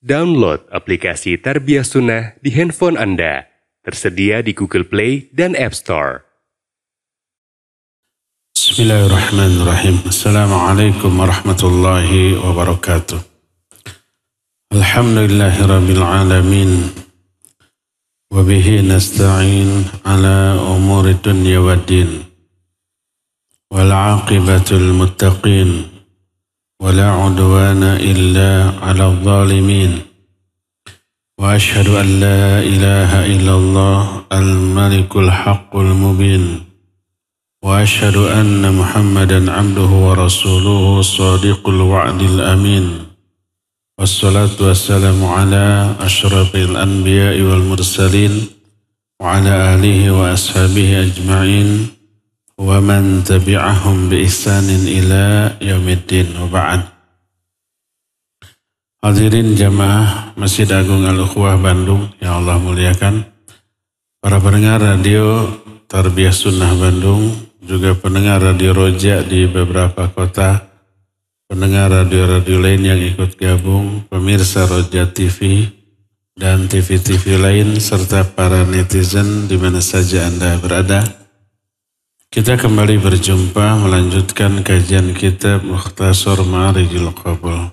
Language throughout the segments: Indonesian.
Download aplikasi Tarbiyah Sunnah di handphone Anda. Tersedia di Google Play dan App Store. Bismillahirrahmanirrahim. Assalamualaikum warahmatullahi wabarakatuh. Alhamdulillahirabbil alamin. Wa bihi nasta'in ala umuri dunya waddin. Wal 'aqibatul muttaqin. ولا عدوان إلا على الظالمين وأشهد أن لا إله إلا الله الملك الحق المبين وأشهد أن محمدا عبده ورسوله الصادق الوعد الأمين والصلاة والسلام على أشرف الأنبياء والمرسلين وعلى آله وأصحابه أجمعين wa man tabi'ahum bi ihsanin ila yaumiddin wa ba'd. Hadirin jamaah Masjid Agung Al-Ukhwah Bandung yang Allah muliakan, para pendengar radio Tarbiyah Sunnah Bandung, juga pendengar radio Roja di beberapa kota, pendengar radio-radio lain yang ikut gabung, pemirsa Roja TV dan TV-TV lain, serta para netizen di mana saja Anda berada. Kita kembali berjumpa melanjutkan kajian kitab Mukhtasar Ma'arijil Qabul.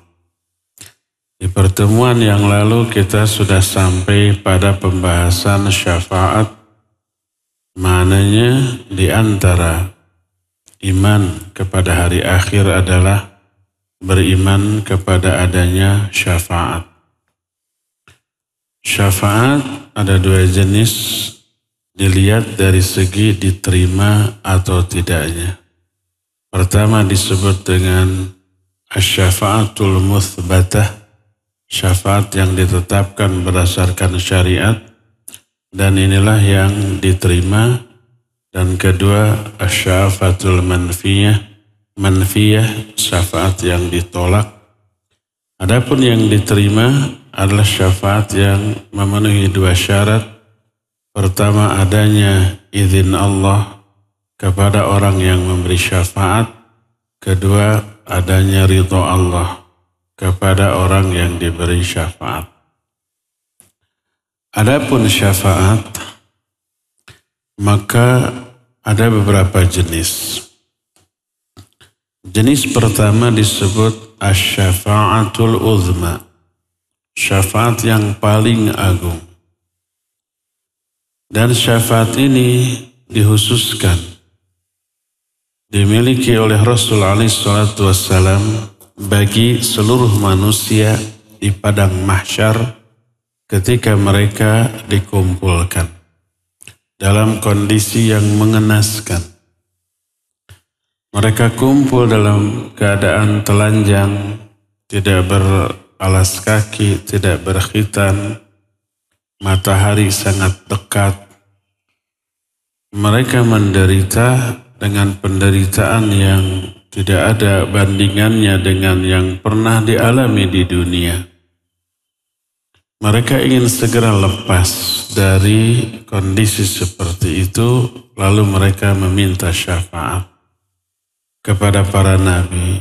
Di pertemuan yang lalu kita sudah sampai pada pembahasan syafaat. Maknanya di antara iman kepada hari akhir adalah beriman kepada adanya syafaat. Syafaat ada dua jenis. Dilihat dari segi diterima atau tidaknya. Pertama disebut dengan asyafa'atul muthbatah, syafaat yang ditetapkan berdasarkan syariat, dan inilah yang diterima. Dan kedua asyafa'atul manfiyah, syafaat yang ditolak. Adapun yang diterima adalah syafaat yang memenuhi dua syarat. Pertama, adanya izin Allah kepada orang yang memberi syafaat. Kedua, adanya ridho Allah kepada orang yang diberi syafaat. Adapun syafaat, maka ada beberapa jenis. Jenis pertama disebut asyafa'atul uzma, syafaat yang paling agung. Dan syafaat ini dikhususkan, dimiliki oleh Rasul SAW bagi seluruh manusia di padang mahsyar ketika mereka dikumpulkan dalam kondisi yang mengenaskan. Mereka kumpul dalam keadaan telanjang, tidak beralas kaki, tidak berkhitan. Matahari sangat dekat. Mereka menderita dengan penderitaan yang tidak ada bandingannya dengan yang pernah dialami di dunia. Mereka ingin segera lepas dari kondisi seperti itu, lalu mereka meminta syafaat kepada para nabi.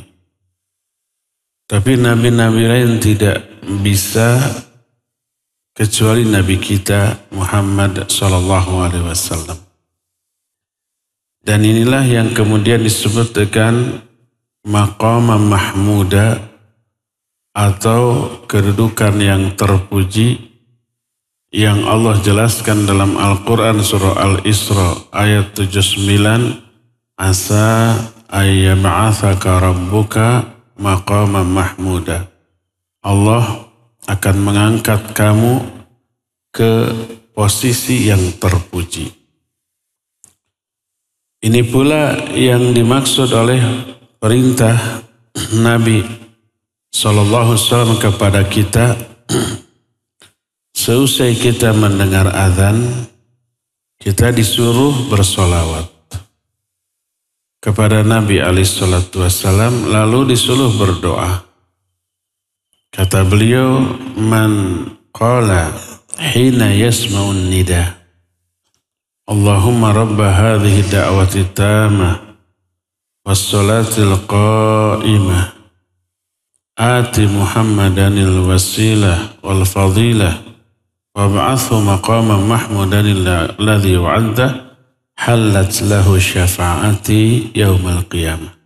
Tapi nabi-nabi lain tidak bisa kecuali Nabi kita Muhammad SAW. Dan inilah yang kemudian disebut dengan maqam mahmuda atau kedudukan yang terpuji yang Allah jelaskan dalam Al-Quran surah Al-Isra ayat 79, asa ayyab'athaka rabbuka maqam mahmuda. Allah akan mengangkat kamu ke posisi yang terpuji. Ini pula yang dimaksud oleh perintah Nabi SAW kepada kita. Seusai kita mendengar azan, kita disuruh bersolawat kepada Nabi SAW, lalu disuruh berdoa. Kata beliau, man qala hina yasma'un nida, Allahumma rabba hadhihi da'wati tamah wassalatil qa'imah Ati Muhammadanil wasilah wal fadilah wab'athu maqaman mahmudan alladhi wa'addah halat lahu syafa'ati yaumal qiyamah.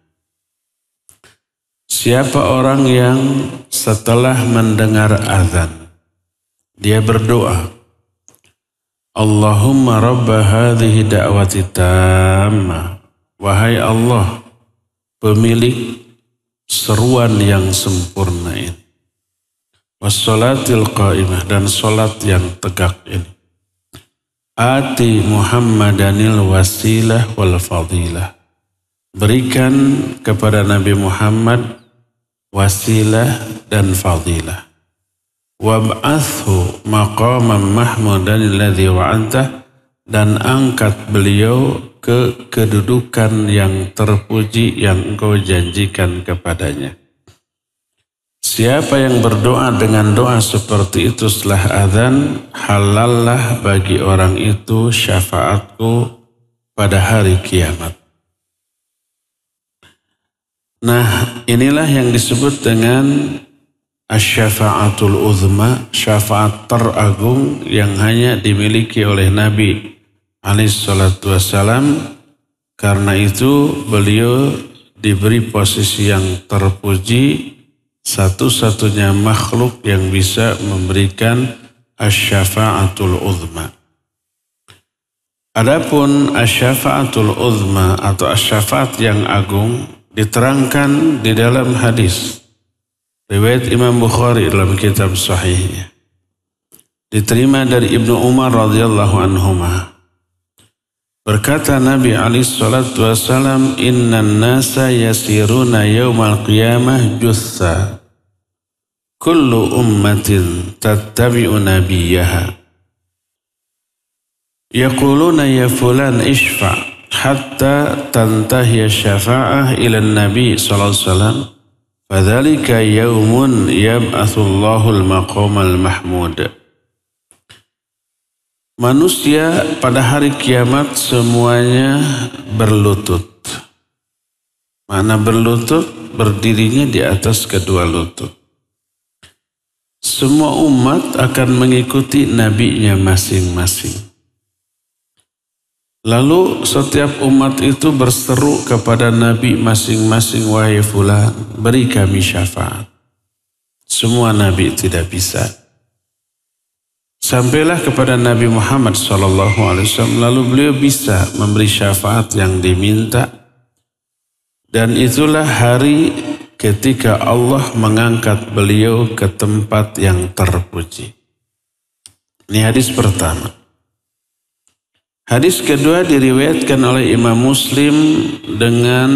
Siapa orang yang setelah mendengar azan dia berdoa, Allahumma rabba hadhihi da'wati tammah, wahai Allah pemilik seruan yang sempurna ini, wassalatil qa'imah, dan salat yang tegak ini, ati Muhammadanil wasilah wal fadilah, berikan kepada Nabi Muhammad wasilah dan fadilah, wab'athu maqaman mahmudan alladhi wa'addah, dan angkat beliau ke kedudukan yang terpuji yang engkau janjikan kepadanya. Siapa yang berdoa dengan doa seperti itu setelah azan, halallah bagi orang itu syafaatku pada hari kiamat. Nah, inilah yang disebut dengan asy-syafa'atul uzma, syafaat teragung yang hanya dimiliki oleh Nabi alaihissalatu wassalam. Karena itu beliau diberi posisi yang terpuji, satu-satunya makhluk yang bisa memberikan asy-syafa'atul uzma. Adapun asy-syafa'atul uzma atau asy-syafaat yang agung diterangkan di dalam hadis riwayat Imam Bukhari dalam kitab sahihnya. Diterima dari Ibnu Umar radhiyallahu anhuma. Berkata Nabi alaihi salatu wasallam, innan nasa yasiruna yaumal qiyamah jutsa, kullu ummatin tattabi'u nabiyaha, yaquluna ya fulan ishfa' hatta tantahiya syafa'ah ila nabi sallallahu alaihi wasallam, fadzalika yaumun yab'atsullahu al-maqamal mahmud. Manusia pada hari kiamat semuanya berlutut. Mana berlutut? Berdirinya di atas kedua lutut. Semua umat akan mengikuti nabinya masing-masing. Lalu setiap umat itu berseru kepada nabi masing-masing, wahai fulan, beri kami syafaat. Semua nabi tidak bisa. Sampailah kepada Nabi Muhammad SAW, lalu beliau bisa memberi syafaat yang diminta. Dan itulah hari ketika Allah mengangkat beliau ke tempat yang terpuji. Ini hadis pertama. Hadis kedua diriwayatkan oleh Imam Muslim dengan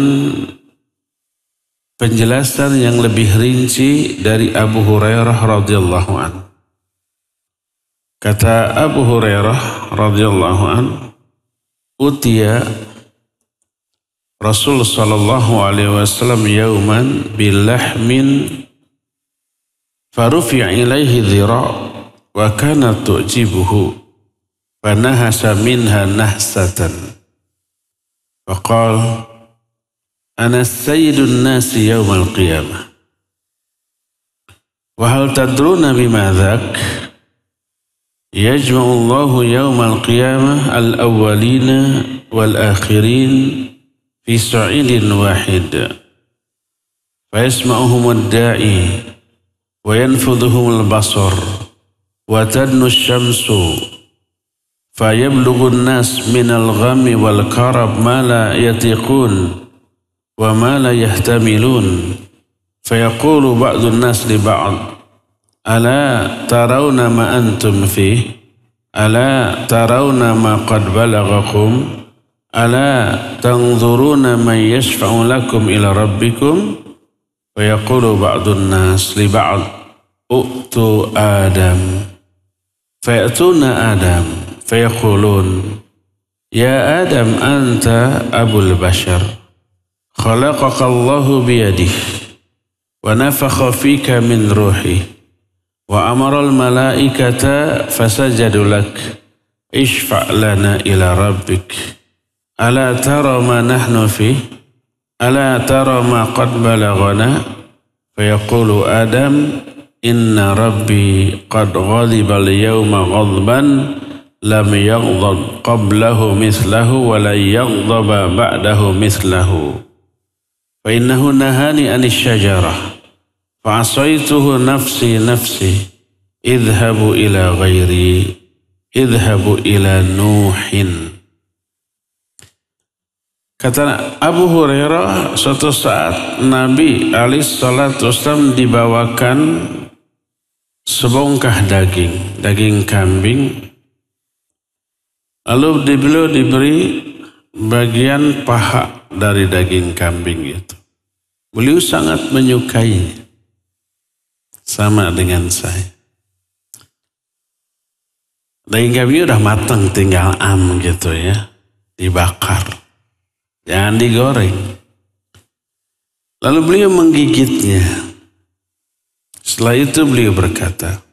penjelasan yang lebih rinci dari Abu Hurairah radhiyallahu anhu. Kata Abu Hurairah radhiyallahu anhu, utiya Rasul sallallahu alaihi wasallam yauman bilahmin farufi'a ilaihi dhira' wa kanat tu'jibuhu fanahasa minha nahsatan faqala ana sayyidun nasi yaumal qiyamah wa hal tadruna bima dhak yajma'u Allahu yaumal qiyamah al-awwalina wal-akhirin fi sa'idin wahid fa yasma'uhum ad-da'i wa yanfudhuhum al-basar wa tadnu asy-syamsu fa yablughu an-nas min al-ghammi wal-karab ma la yatiqun wa ma la yahtamilun fa yaqulu ba'du an-nas li ba'd ala tarawna ma antum fi, ala tarawna ma qad balaghakum, ala tanzuruna man yashfa'u lakum ila rabbikum, wa yaqulu ba'dun nas li ba'd u'tu adam, fayatuna adam, fayaqulun ya adam anta abul bashar, khalaqaka Allahu biyadihi, wa nafakha fika min ruhi, wa amaral malaikata fasajadu lak ishfa' lana ila rabbik ala tara ma nahnu fi ala tara ma qad balaghana Fayaqulu Adam, inna rabbi qad ghadiba al-yawma ghadban lam yaghdab qablahu mislahu wa la yaghdaba ba'dahu mislahu. Fa innahu nahani 'anis syajarah fa asaituhu nafsi idhabu ila ghairi idhabu ila Nuhin. Kata Abu Hurairah, suatu saat Nabi alaihissalam dibawakan sebongkah daging kambing. Lalu beliau diberi bagian paha dari daging kambing itu. Beliau sangat menyukai, sama dengan saya. Daging kambing udah matang, tinggal gitu ya, dibakar. Jangan digoreng. Lalu beliau menggigitnya. Setelah itu beliau berkata,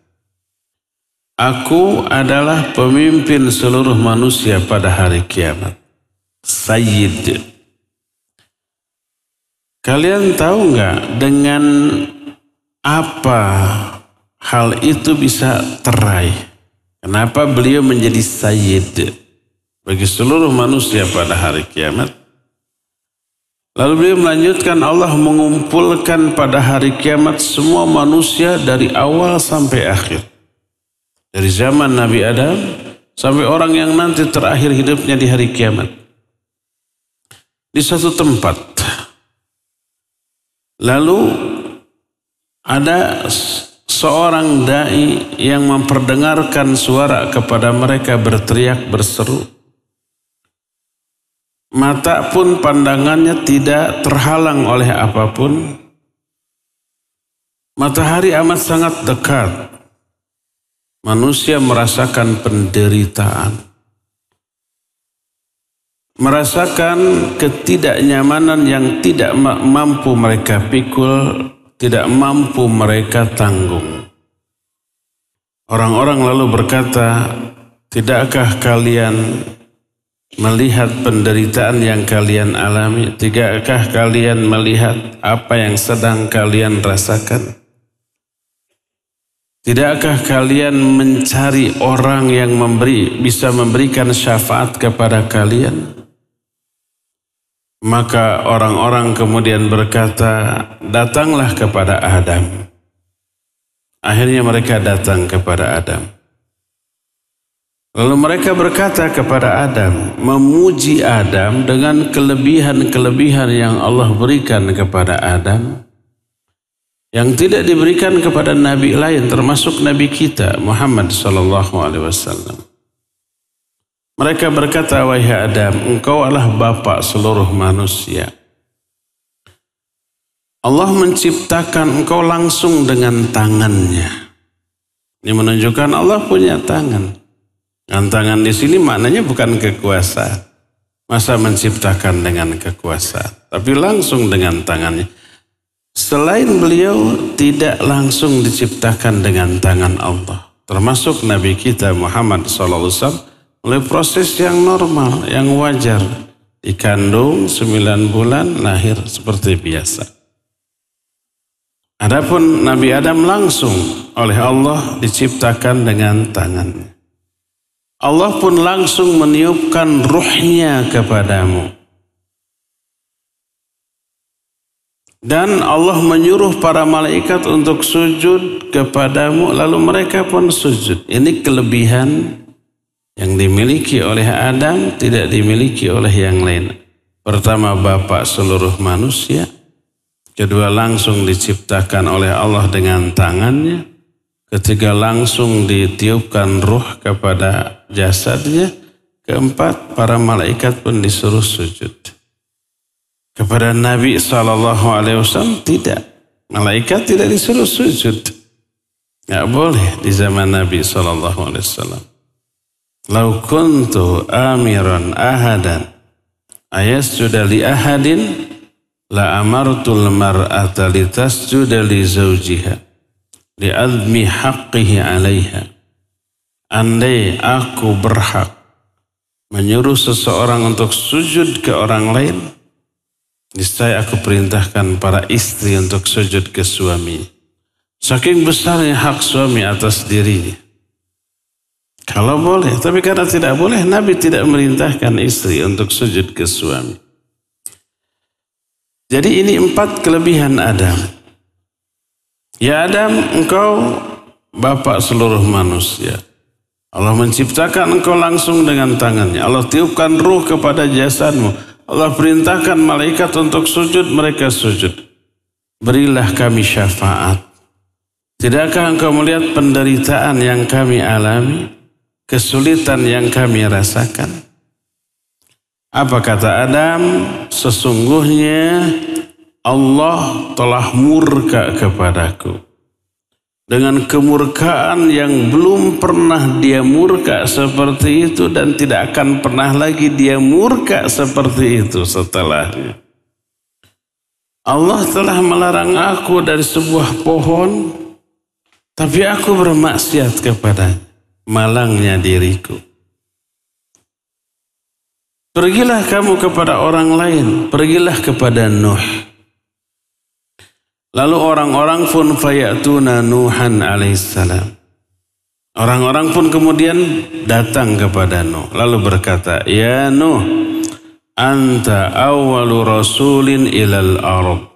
aku adalah pemimpin seluruh manusia pada hari kiamat. Sayyid. Kalian tahu nggak dengan apa hal itu bisa teraih? Kenapa beliau menjadi Sayyid bagi seluruh manusia pada hari kiamat? Lalu beliau melanjutkan, Allah mengumpulkan pada hari kiamat semua manusia dari awal sampai akhir. Dari zaman Nabi Adam sampai orang yang nanti terakhir hidupnya di hari kiamat. Di satu tempat. Lalu ada seorang dai yang memperdengarkan suara kepada mereka berteriak berseru. Mata pun pandangannya tidak terhalang oleh apapun. Matahari amat sangat dekat. Manusia merasakan penderitaan. Merasakan ketidaknyamanan yang tidak mampu mereka pikul, tidak mampu mereka tanggung. Orang-orang lalu berkata, tidakkah kalian melihat penderitaan yang kalian alami? Tidakkah kalian melihat apa yang sedang kalian rasakan? Tidakkah kalian mencari orang yang bisa memberikan syafaat kepada kalian? Maka orang-orang kemudian berkata, datanglah kepada Adam. Akhirnya mereka datang kepada Adam. Lalu mereka berkata kepada Adam, memuji Adam dengan kelebihan-kelebihan yang Allah berikan kepada Adam, yang tidak diberikan kepada nabi lain, termasuk nabi kita Muhammad SAW. Mereka berkata, wahai Adam, engkau adalah bapa seluruh manusia. Allah menciptakan engkau langsung dengan tangannya. Ini menunjukkan Allah punya tangan. Dan tangan di sini maknanya bukan kekuasaan. Masa menciptakan dengan kekuasaan, tapi langsung dengan tangannya. Selain beliau tidak langsung diciptakan dengan tangan Allah. Termasuk Nabi kita Muhammad SAW melalui proses yang normal, yang wajar. Dikandung 9 bulan, lahir seperti biasa. Adapun Nabi Adam langsung oleh Allah diciptakan dengan tangannya. Allah pun langsung meniupkan ruhnya kepadamu. Dan Allah menyuruh para malaikat untuk sujud kepadamu, lalu mereka pun sujud. Ini kelebihan yang dimiliki oleh Adam, tidak dimiliki oleh yang lain. Pertama, Bapa seluruh manusia. Kedua, langsung diciptakan oleh Allah dengan tangannya. Ketiga, langsung ditiupkan ruh kepada jasadnya. Keempat, para malaikat pun disuruh sujud. Kepada Nabi SAW tidak. Malaikat tidak disuruh sujud. Nggak boleh di zaman Nabi SAW. Lau kuntu amiran ahadan ayasjuda li ahadin la amartul mar'ata litasjuda li zawjiha li'admi haqqihi alaiha. Andai aku berhak menyuruh seseorang untuk sujud ke orang lain, Niscaya aku perintahkan para istri untuk sujud ke suami. Saking besarnya hak suami atas dirinya. Kalau boleh, tapi karena tidak boleh, Nabi tidak merintahkan istri untuk sujud ke suami. Jadi ini 4 kelebihan Adam. Ya Adam, engkau bapak seluruh manusia. Allah menciptakan engkau langsung dengan tangannya. Allah tiupkan ruh kepada jasadmu. Allah perintahkan malaikat untuk sujud, mereka sujud. Berilah kami syafaat. Tidakkah engkau melihat penderitaan yang kami alami? Kesulitan yang kami rasakan? Apa kata Adam? Sesungguhnya Allah telah murka kepadaku. Dengan kemurkaan yang belum pernah dia murka seperti itu dan tidak akan pernah lagi dia murka seperti itu setelahnya. Allah telah melarang aku dari sebuah pohon, tapi aku bermaksiat kepadanya. Malangnya diriku. Pergilah kamu kepada orang lain, pergilah kepada Nuh. Lalu orang-orang pun fayatuna Nuhan alaihissalam. Orang-orang pun kemudian datang kepada Nuh. Lalu berkata, ya Nuh, anta awwalu rasulin ilal ard.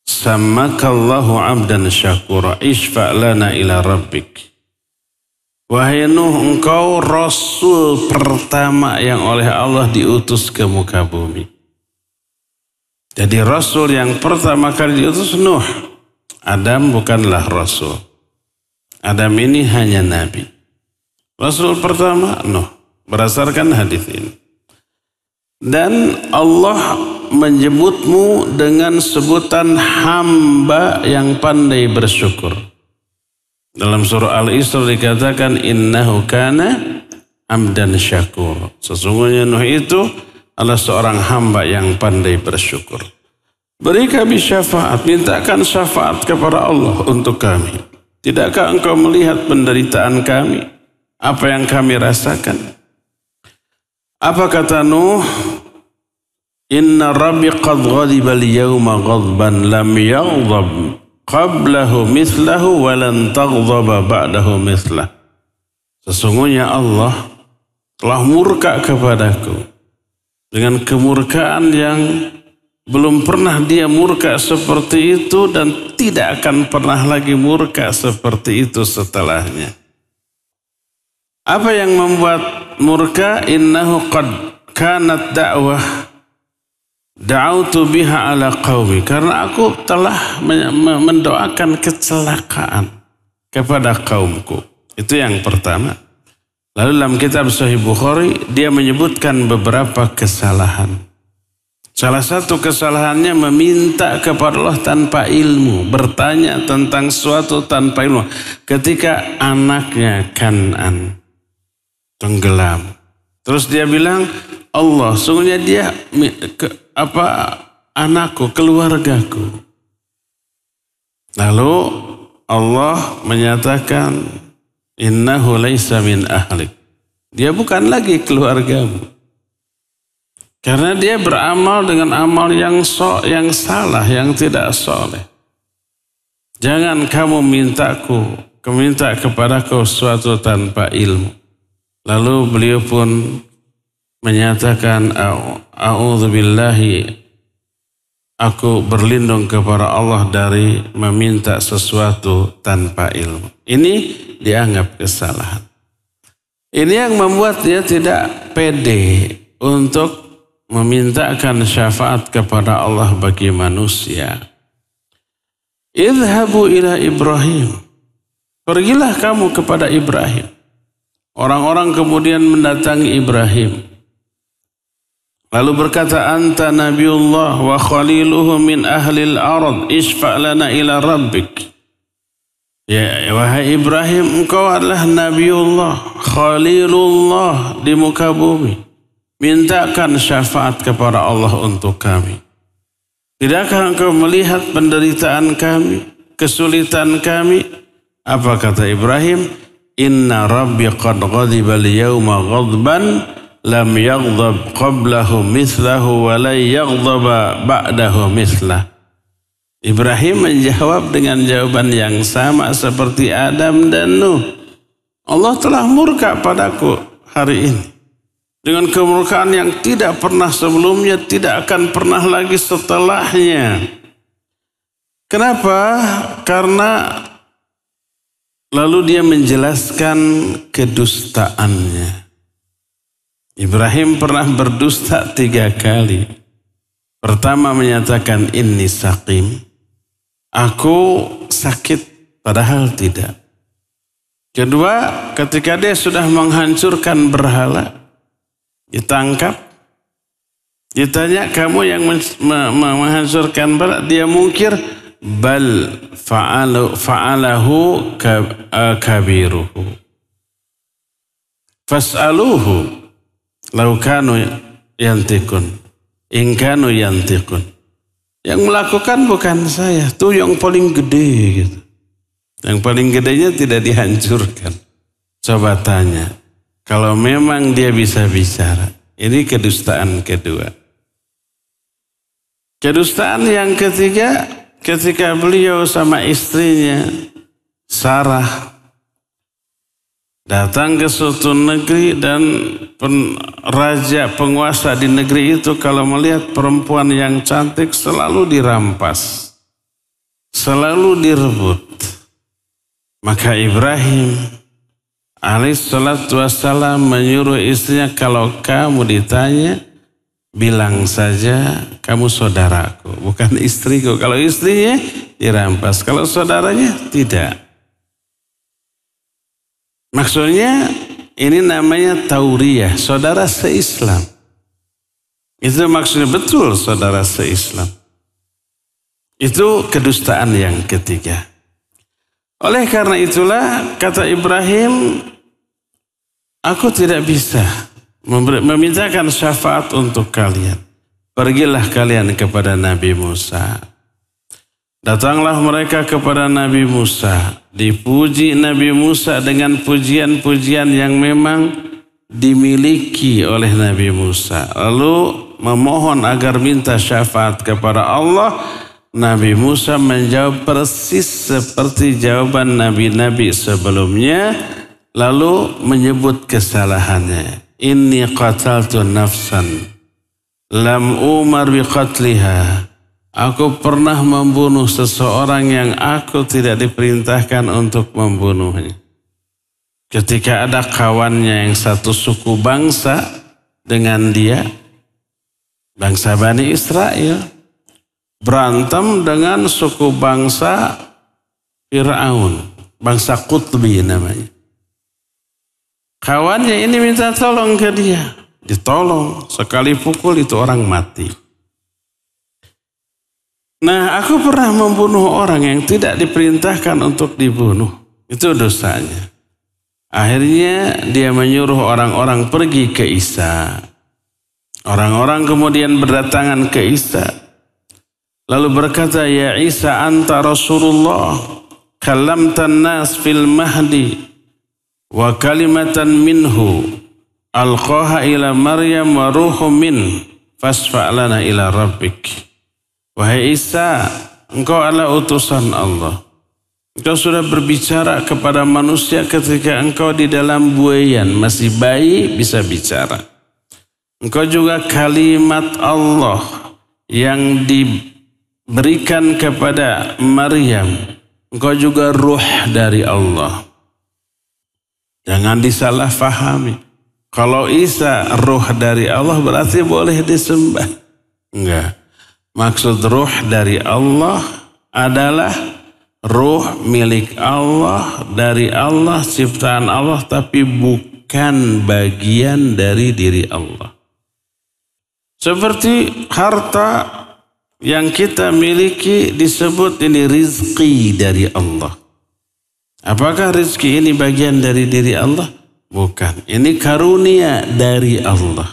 Sammakallahu abdan syakura. Ishfa' lana ila rabbik. Wahai Nuh, engkau rasul pertama yang oleh Allah diutus ke muka bumi. Jadi rasul yang pertama kali diutus Nuh. Adam bukanlah rasul. Adam ini hanya nabi. Rasul pertama Nuh. Berdasarkan hadis ini. Dan Allah menyebutmu dengan sebutan hamba yang pandai bersyukur. Dalam surah Al-Isra dikatakan innahu kana abdan syakur. Sesungguhnya Nuh itu adalah seorang hamba yang pandai bersyukur. Beri kami syafaat, mintakan syafaat kepada Allah untuk kami. Tidakkah engkau melihat penderitaan kami? Apa yang kami rasakan? Apa kata Nuh? Inna rabbi qad ghadiba al-yawma ghadban lam yaghdab qablahu mithlahu wa lan taghdaba ba'dahu mithlah. Sesungguhnya Allah telah murka kepadaku dengan kemurkaan yang belum pernah dia murka seperti itu dan tidak akan pernah lagi murka seperti itu setelahnya. Apa yang membuat murka? Innahu qad kanat da'wah da'autu biha ala qaumi. Karena aku telah mendoakan kecelakaan kepada kaumku. Itu yang pertama. Lalu dalam kitab Sahih Bukhari dia menyebutkan beberapa kesalahan. Salah satu kesalahannya meminta kepada Allah tanpa ilmu, bertanya tentang suatu tanpa ilmu. Ketika anaknya Kan'an tenggelam, terus dia bilang, Allah, sungguhnya dia anakku, keluargaku. Lalu Allah menyatakan, innahu laisa min ahlik. Dia bukan lagi keluargamu. Karena dia beramal dengan amal yang salah, yang tidak soleh. Jangan kamu minta kepadaku sesuatu tanpa ilmu. Lalu beliau pun menyatakan, a'udzubillahi, aku berlindung kepada Allah dari meminta sesuatu tanpa ilmu. Ini dianggap kesalahan. Ini yang membuat dia tidak pede untuk memintakan syafaat kepada Allah bagi manusia. Idhabu ila Ibrahim. Pergilah kamu kepada Ibrahim. Orang-orang kemudian mendatangi Ibrahim. Lalu berkata, anta nabiullah wa khaliluhu min ahlil ard. Ishfa' lana ila rabbik. Ya, wahai Ibrahim, engkau adalah nabiullah, khalilullah di muka bumi. Mintakan syafaat kepada Allah untuk kami. Tidakkah engkau melihat penderitaan kami, kesulitan kami? Apa kata Ibrahim? Inna rabbi qad ghadiba al-yawma ghadban lam yaghdab qablahu mithlahu wa la yaghdaba ba'dahu mithlah. Ibrahim menjawab dengan jawaban yang sama seperti Adam dan Nuh. Allah telah murka padaku hari ini dengan kemurkaan yang tidak pernah sebelumnya, tidak akan pernah lagi setelahnya. Kenapa? Karena lalu dia menjelaskan kedustaannya. Ibrahim pernah berdusta 3 kali. Pertama menyatakan inni saqim, aku sakit padahal tidak. Kedua, ketika dia sudah menghancurkan berhala, ditangkap, ditanya kamu yang menghancurkan berhala, dia mungkir bal fa'alahu kabiruhu fas'aluhu lau kanu yantikun in kanu yantikun. Yang melakukan bukan saya, tuh yang paling gede gitu. Yang paling gedenya tidak dihancurkan. Coba tanya, kalau memang dia bisa bicara. Ini kedustaan kedua. Kedustaan yang ketiga, ketika beliau sama istrinya Sarah datang ke suatu negeri dan raja penguasa di negeri itu kalau melihat perempuan yang cantik selalu dirampas, selalu direbut. Maka Ibrahim alaihissalatu wassalam menyuruh istrinya, kalau kamu ditanya bilang saja kamu saudaraku, bukan istriku. Kalau istrinya dirampas, kalau saudaranya tidak. Maksudnya ini namanya tauriyah, saudara se-Islam. Itu maksudnya betul saudara se-Islam. Itu kedustaan yang ketiga. Oleh karena itulah kata Ibrahim, aku tidak bisa memintakan syafaat untuk kalian. Pergilah kalian kepada Nabi Musa. Datanglah mereka kepada Nabi Musa. Dipuji Nabi Musa dengan pujian-pujian yang memang dimiliki oleh Nabi Musa. Lalu memohon agar minta syafaat kepada Allah. Nabi Musa menjawab persis seperti jawaban nabi-nabi sebelumnya. Lalu menyebut kesalahannya. Inni qataltu nafsan lam umar biqatliha. Aku pernah membunuh seseorang yang aku tidak diperintahkan untuk membunuhnya. Ketika ada kawannya yang satu suku bangsa dengan dia, bangsa Bani Israel, berantem dengan suku bangsa Fir'aun, bangsa Qutbi namanya. Kawannya ini minta tolong ke dia, ditolong, sekali pukul itu orang mati. Nah, aku pernah membunuh orang yang tidak diperintahkan untuk dibunuh. Itu dosanya. Akhirnya dia menyuruh orang-orang pergi ke Isa. Orang-orang kemudian berdatangan ke Isa. Lalu berkata, ya Isa anta Rasulullah. Kalamtan nas fil mahdi. Wa kalimatan minhu. Alqaha ila Maryam wa ruhum min. Fasfa'lana ila rabbik. Wahai Isa, engkau adalah utusan Allah. Engkau sudah berbicara kepada manusia ketika engkau di dalam buayan, masih bayi bisa bicara. Engkau juga kalimat Allah yang diberikan kepada Maryam. Engkau juga ruh dari Allah. Jangan disalahfahami. Kalau Isa ruh dari Allah berarti boleh disembah. Enggak. Maksud ruh dari Allah adalah ruh milik Allah, dari Allah, ciptaan Allah, tapi bukan bagian dari diri Allah. Seperti harta yang kita miliki disebut ini rizki dari Allah. Apakah rizki ini bagian dari diri Allah? Bukan. Ini karunia dari Allah.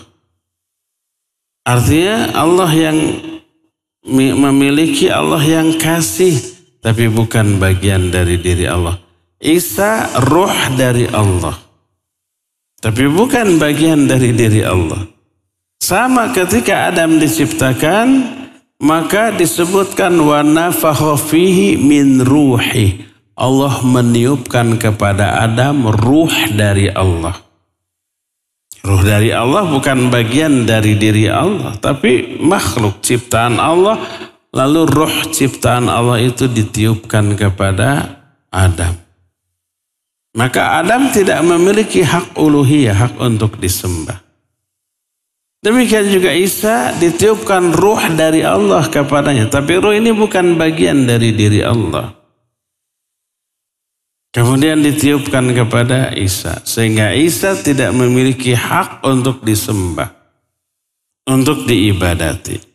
Artinya Allah yang memiliki, Allah yang kasih, tapi bukan bagian dari diri Allah. Isa ruh dari Allah, tapi bukan bagian dari diri Allah. Sama ketika Adam diciptakan, maka disebutkan wa nafakha fihi min ruhi. Allah meniupkan kepada Adam ruh dari Allah. Ruh dari Allah bukan bagian dari diri Allah, tapi makhluk ciptaan Allah. Lalu ruh ciptaan Allah itu ditiupkan kepada Adam. Maka Adam tidak memiliki hak uluhiyah, hak untuk disembah. Demikian juga Isa ditiupkan ruh dari Allah kepadanya. Tapi ruh ini bukan bagian dari diri Allah. Kemudian ditiupkan kepada Isa. Sehingga Isa tidak memiliki hak untuk disembah. Untuk diibadati.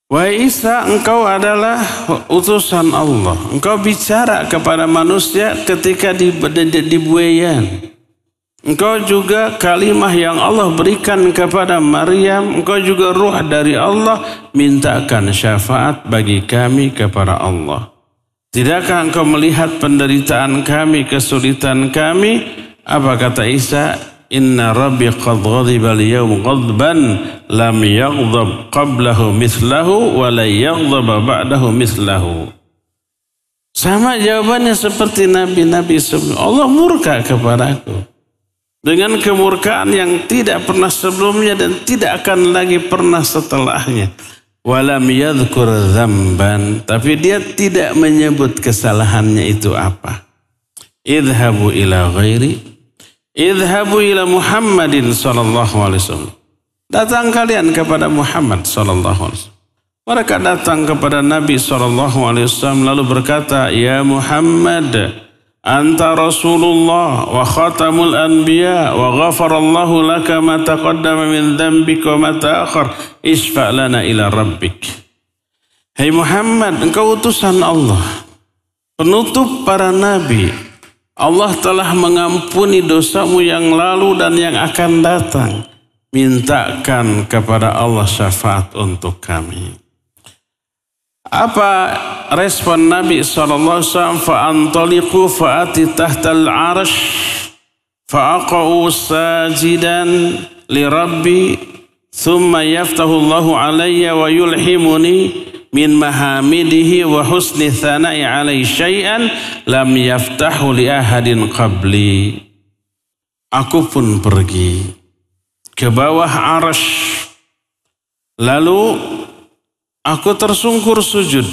Wahai Isa, engkau adalah utusan Allah. Engkau bicara kepada manusia ketika di buayan. Engkau juga kalimah yang Allah berikan kepada Maryam. Engkau juga ruh dari Allah. Mintakan syafaat bagi kami kepada Allah. Tidakkah engkau melihat penderitaan kami, kesulitan kami? Apa kata Isa? Inna rabbi qad ghadiba al-yawm ghadban lam yaghdab qablahu mithlahu wa la yaghdab ba'dahu mithlahu. Sama jawabannya seperti nabi-nabi sebelumnya. Allah murka kepadaku dengan kemurkaan yang tidak pernah sebelumnya dan tidak akan lagi pernah setelahnya. Walam yadhkur dzamban, tapi dia tidak menyebut kesalahannya itu apa. Idhabu ila ghairi, idhabu ila Muhammadin sallallahu alaihi wasallam. Datang kalian kepada Muhammad sallallahu alaihi wasallam. Mereka datang kepada Nabi sallallahu alaihi wasallam lalu berkata, "Ya Muhammad, anta Rasulullah wa khatamul anbiya wa ghafarallahu laka ma taqaddama min dhanbika wa ma ta'akhkhar isfa' lana ila rabbik." Hai Muhammad, engkau utusan Allah, penutup para nabi. Allah telah mengampuni dosamu yang lalu dan yang akan datang. Mintakan kepada Allah syafaat untuk kami. Apa respon Nabi SAW? Fa'antaliqu fa'ati tahtal arsh fa'aqa'u sajidan li rabbi thumma yaftahu Allahu alayya wa yulhimuni min mahamidihi wa husni thana'i alai syai'an lam yaftahu li ahadin qabli. Aku pun pergi ke bawah arsh, lalu aku tersungkur sujud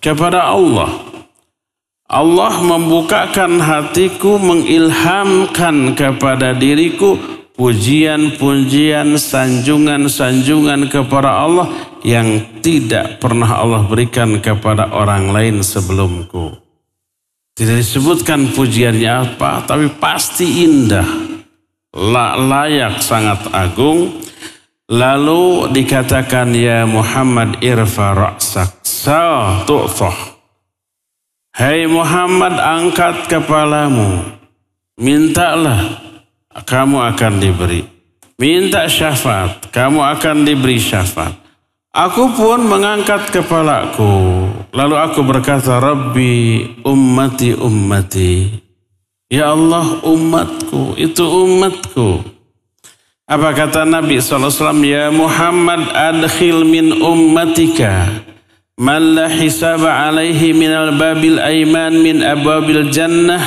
kepada Allah. Allah membukakan hatiku, mengilhamkan kepada diriku pujian-pujian, sanjungan-sanjungan kepada Allah yang tidak pernah Allah berikan kepada orang lain sebelumku. Tidak disebutkan pujiannya apa, tapi pasti indah, layak, sangat agung. Lalu dikatakan, ya Muhammad irfa ra'sak sa'tu'thah. Hai Muhammad, angkat kepalamu, mintalah, kamu akan diberi. Minta syafaat, kamu akan diberi syafaat. Aku pun mengangkat kepalaku, lalu aku berkata, Rabbi ummati ummati. Ya Allah, umatku, itu umatku. Apa kata Nabi SAW? Ya Muhammad, adkhil min ummatika man la hisaba alaihi minal babil aiman min abwabil jannah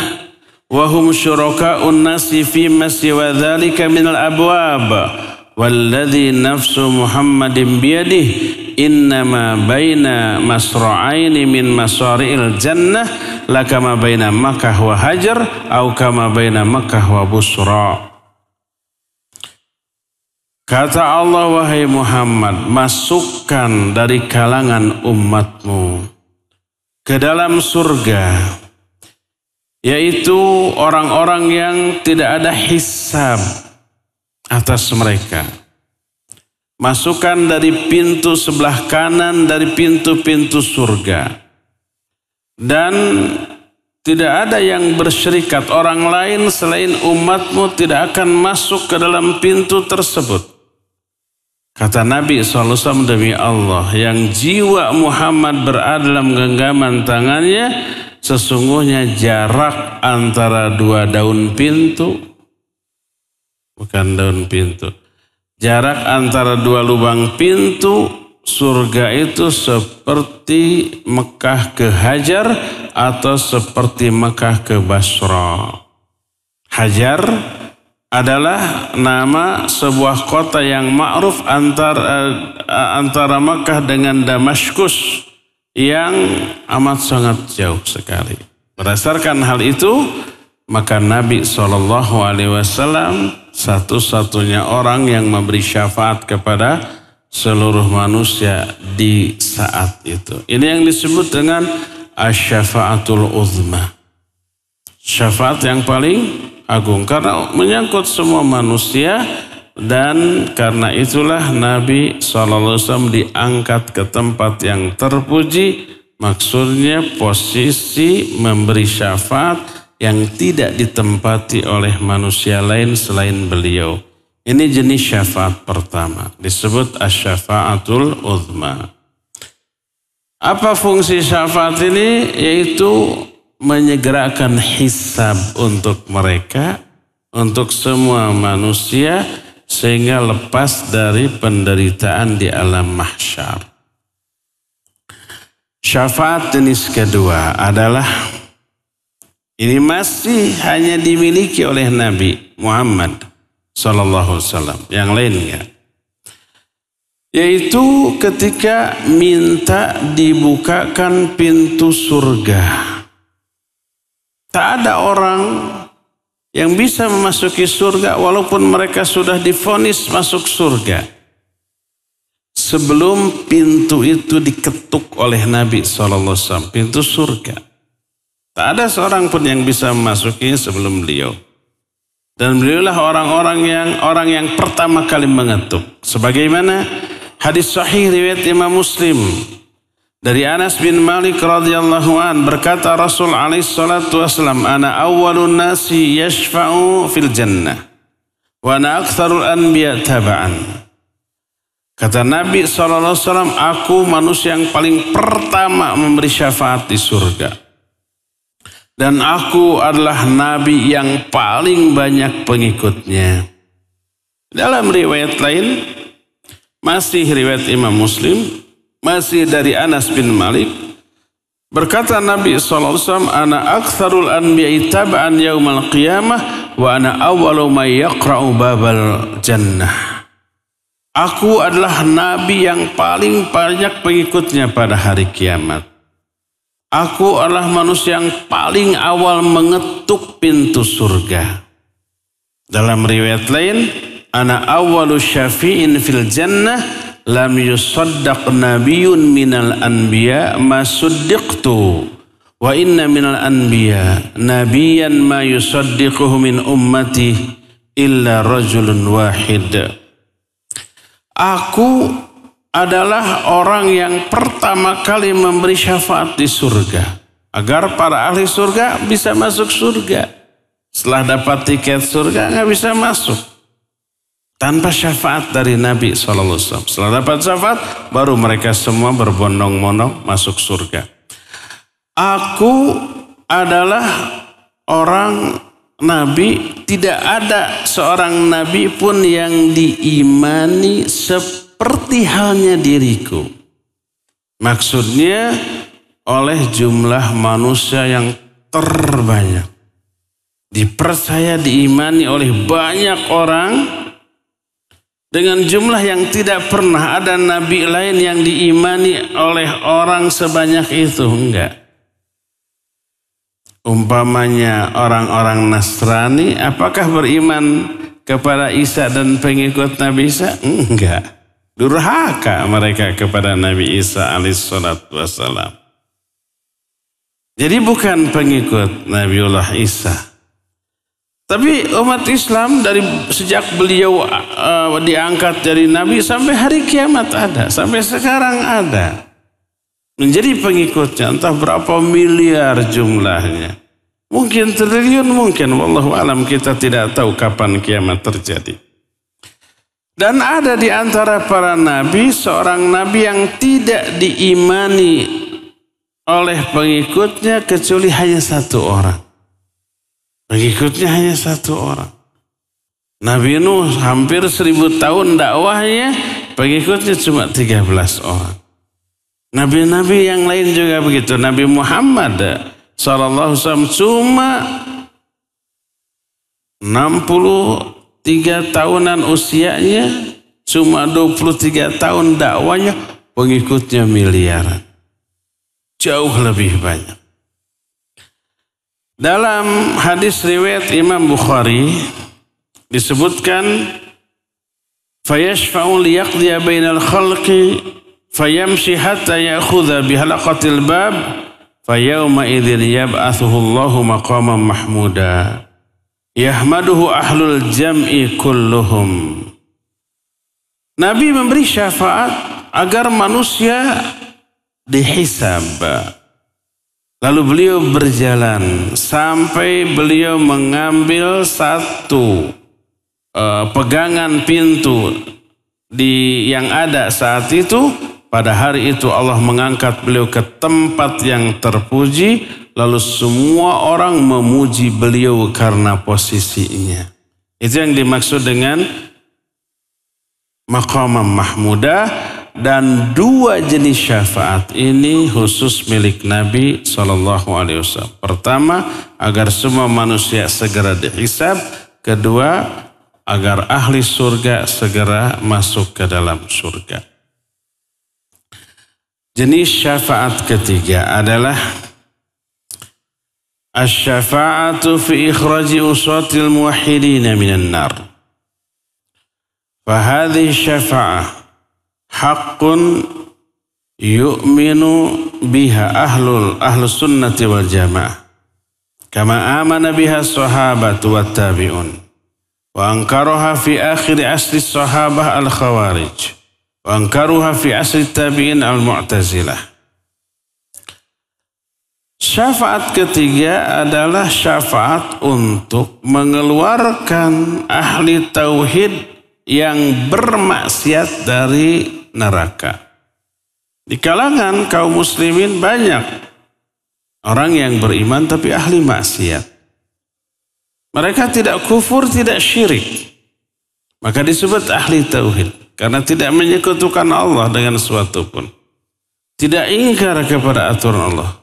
wa hum syuraka'un nasi fi siwa dzalika minal abwab walladzi nafsu Muhammadin biyadihi innama baina masra'aini min masari'il jannah lakama baina Makkah wa Hajar au kama baina Makkah wa Busra. Kata Allah, wahai Muhammad, masukkan dari kalangan umatmu ke dalam surga, yaitu orang-orang yang tidak ada hisab atas mereka. Masukkan dari pintu sebelah kanan dari pintu-pintu surga. Dan tidak ada yang bersyirikat, orang lain selain umatmu tidak akan masuk ke dalam pintu tersebut. Kata Nabi SAW, demi Allah yang jiwa Muhammad berada dalam genggaman tangannya, sesungguhnya jarak antara dua daun pintu bukan daun pintu. Jarak antara dua lubang pintu surga itu seperti Mekah ke Hajar atau seperti Mekah ke Basra. Hajar adalah nama sebuah kota yang ma'ruf antara Mekah dengan Damaskus yang amat sangat jauh sekali. Berdasarkan hal itu, maka Nabi SAW satu-satunya orang yang memberi syafaat kepada seluruh manusia di saat itu. Ini yang disebut dengan asy-syafa'atul uzma. Syafaat yang paling agung karena menyangkut semua manusia, dan karena itulah Nabi SAW diangkat ke tempat yang terpuji. Maksudnya posisi memberi syafaat yang tidak ditempati oleh manusia lain selain beliau. Ini jenis syafaat pertama, disebut asy-syafa'atul uzma. Apa fungsi syafaat ini? Yaitu menyegerakan hisab untuk mereka, untuk semua manusia, sehingga lepas dari penderitaan di alam mahsyar. Syafaat jenis kedua adalah, ini masih hanya dimiliki oleh Nabi Muhammad SAW, yang lain enggak. Yaitu ketika minta dibukakan pintu surga. Tak ada orang yang bisa memasuki surga walaupun mereka sudah divonis masuk surga sebelum pintu itu diketuk oleh Nabi SAW, pintu surga. Tak ada seorang pun yang bisa memasukinya sebelum beliau. Dan beliaulah orang yang pertama kali mengetuk. Sebagaimana hadis sahih riwayat Imam Muslim dari Anas bin Malik radhiyallahu an, berkata Rasul alaihi salatu wasallam, ana awwalun nasi yashfa'u fil jannah wa ana aktsarul anbiya taba'an. Kata Nabi SAW, aku manusia yang paling pertama memberi syafaat di surga. Dan aku adalah Nabi yang paling banyak pengikutnya. Dalam riwayat lain, masih riwayat Imam Muslim, masih dari Anas bin Malik, berkata Nabi SAW, ana aktsarul anbiya'i tab'an yaumal qiyamah wa ana awwalu may yaqra'u babal jannah. Aku adalah Nabi yang paling banyak pengikutnya pada hari kiamat. Aku adalah manusia yang paling awal mengetuk pintu surga. Dalam riwayat lain, ana awwalu syafi'in fil jannah lam yusaddaq nabiyyun minal anbiya ma suddiqtu wa inna minal anbiya nabiyyan ma yusaddiquhu min ummati illa rajulun wahid. Aku adalah orang yang pertama kali memberi syafaat di surga agar para ahli surga bisa masuk surga. Setelah dapat tiket surga nggak bisa masuk tanpa syafaat dari Nabi SAW. Setelah dapat syafaat, baru mereka semua berbondong-bondong masuk surga. Aku adalah orang Nabi, tidak ada seorang Nabi pun yang diimani seperti halnya diriku. Maksudnya oleh jumlah manusia yang terbanyak. Dipercaya, diimani oleh banyak orang, dengan jumlah yang tidak pernah ada nabi lain yang diimani oleh orang sebanyak itu. Enggak. Umpamanya orang-orang Nasrani, apakah beriman kepada Isa dan pengikut Nabi Isa? Enggak. Durhaka mereka kepada Nabi Isa alaihissalatu wassalam. Jadi bukan pengikut Nabiullah Isa. Tapi umat Islam dari sejak beliau diangkat dari Nabi sampai hari kiamat ada. Sampai sekarang ada. Menjadi pengikutnya entah berapa miliar jumlahnya. Mungkin triliun, mungkin. Wallahu alam, kita tidak tahu kapan kiamat terjadi. Dan ada di antara para nabi seorang nabi yang tidak diimani oleh pengikutnya kecuali hanya satu orang. Pengikutnya hanya satu orang. Nabi Nuh hampir 1000 tahun dakwahnya, pengikutnya cuma 13 orang. Nabi-nabi yang lain juga begitu. Nabi Muhammad SAW cuma 63 tahunan usianya, cuma 23 tahun dakwanya, pengikutnya miliaran. Jauh lebih banyak. Dalam hadis riwayat Imam Bukhari disebutkan, fayashfa'u liyaqdiya bainal khalqi fayamshi hatta ya'khudha bihalaqatil bab fayawma idzin yab'athuhu Allahu maqaman mahmuda yahmaduhu ahlul jam'i kulluhum. Nabi memberi syafaat agar manusia dihisab. Lalu beliau berjalan sampai beliau mengambil satu pegangan pintu yang ada saat itu. Pada hari itu Allah mengangkat beliau ke tempat yang terpuji, lalu semua orang memuji beliau karena posisinya. Itu yang dimaksud dengan maqamam mahmudah. Dan 2 jenis syafaat ini khusus milik Nabi SAW. Pertama, agar semua manusia segera dihisab. Kedua, agar ahli surga segera masuk ke dalam surga. Jenis syafaat ketiga adalah asy-syafa'atu fi ikhraji usatil muwahhidina minan nar. Fahadhihi syafa'ah haqqun yu'minu biha ahlus sunnati wal jamaah kama amana biha sahabatu wat tabi'un wa ankaruha fi akhir asri sahabah al khawarij wa ankaruha fi asri tabi'in al mu'tazilah. Syafaat ketiga adalah syafaat untuk mengeluarkan ahli tauhid yang bermaksiat dari neraka. Di kalangan kaum muslimin banyak orang yang beriman tapi ahli maksiat. Mereka tidak kufur, tidak syirik. Maka disebut ahli tauhid. Karena tidak menyekutukan Allah dengan sesuatu pun. Tidak ingkar kepada aturan Allah.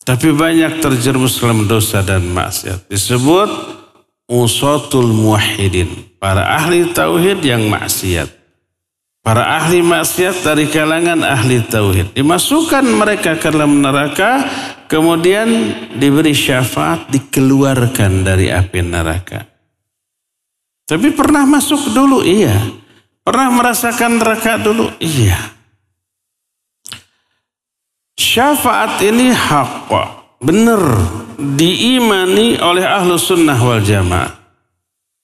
Tapi banyak terjerumus dalam dosa dan maksiat. Disebut usatul muwahhidin. Para ahli tauhid yang maksiat. Para ahli maksiat dari kalangan ahli tauhid. Dimasukkan mereka ke dalam neraka, kemudian diberi syafaat, dikeluarkan dari api neraka. Tapi pernah masuk dulu? Iya. Pernah merasakan neraka dulu? Iya. Syafaat ini hak, benar, diimani oleh ahlu sunnah wal jamaah.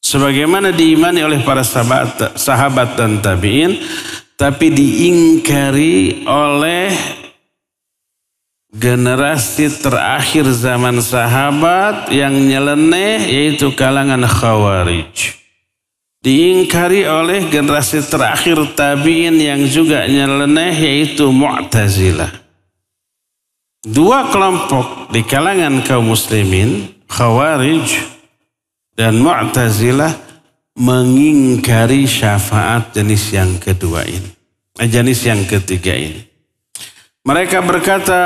Sebagaimana diimani oleh para sahabat dan tabi'in, tapi diingkari oleh generasi terakhir zaman sahabat yang nyeleneh, yaitu kalangan khawarij. Diingkari oleh generasi terakhir tabi'in yang juga nyeleneh, yaitu mu'tazilah. 2 kelompok di kalangan kaum muslimin, khawarij dan mu'tazilah, mengingkari syafaat jenis yang kedua ini. Jenis yang ketiga ini. Mereka berkata,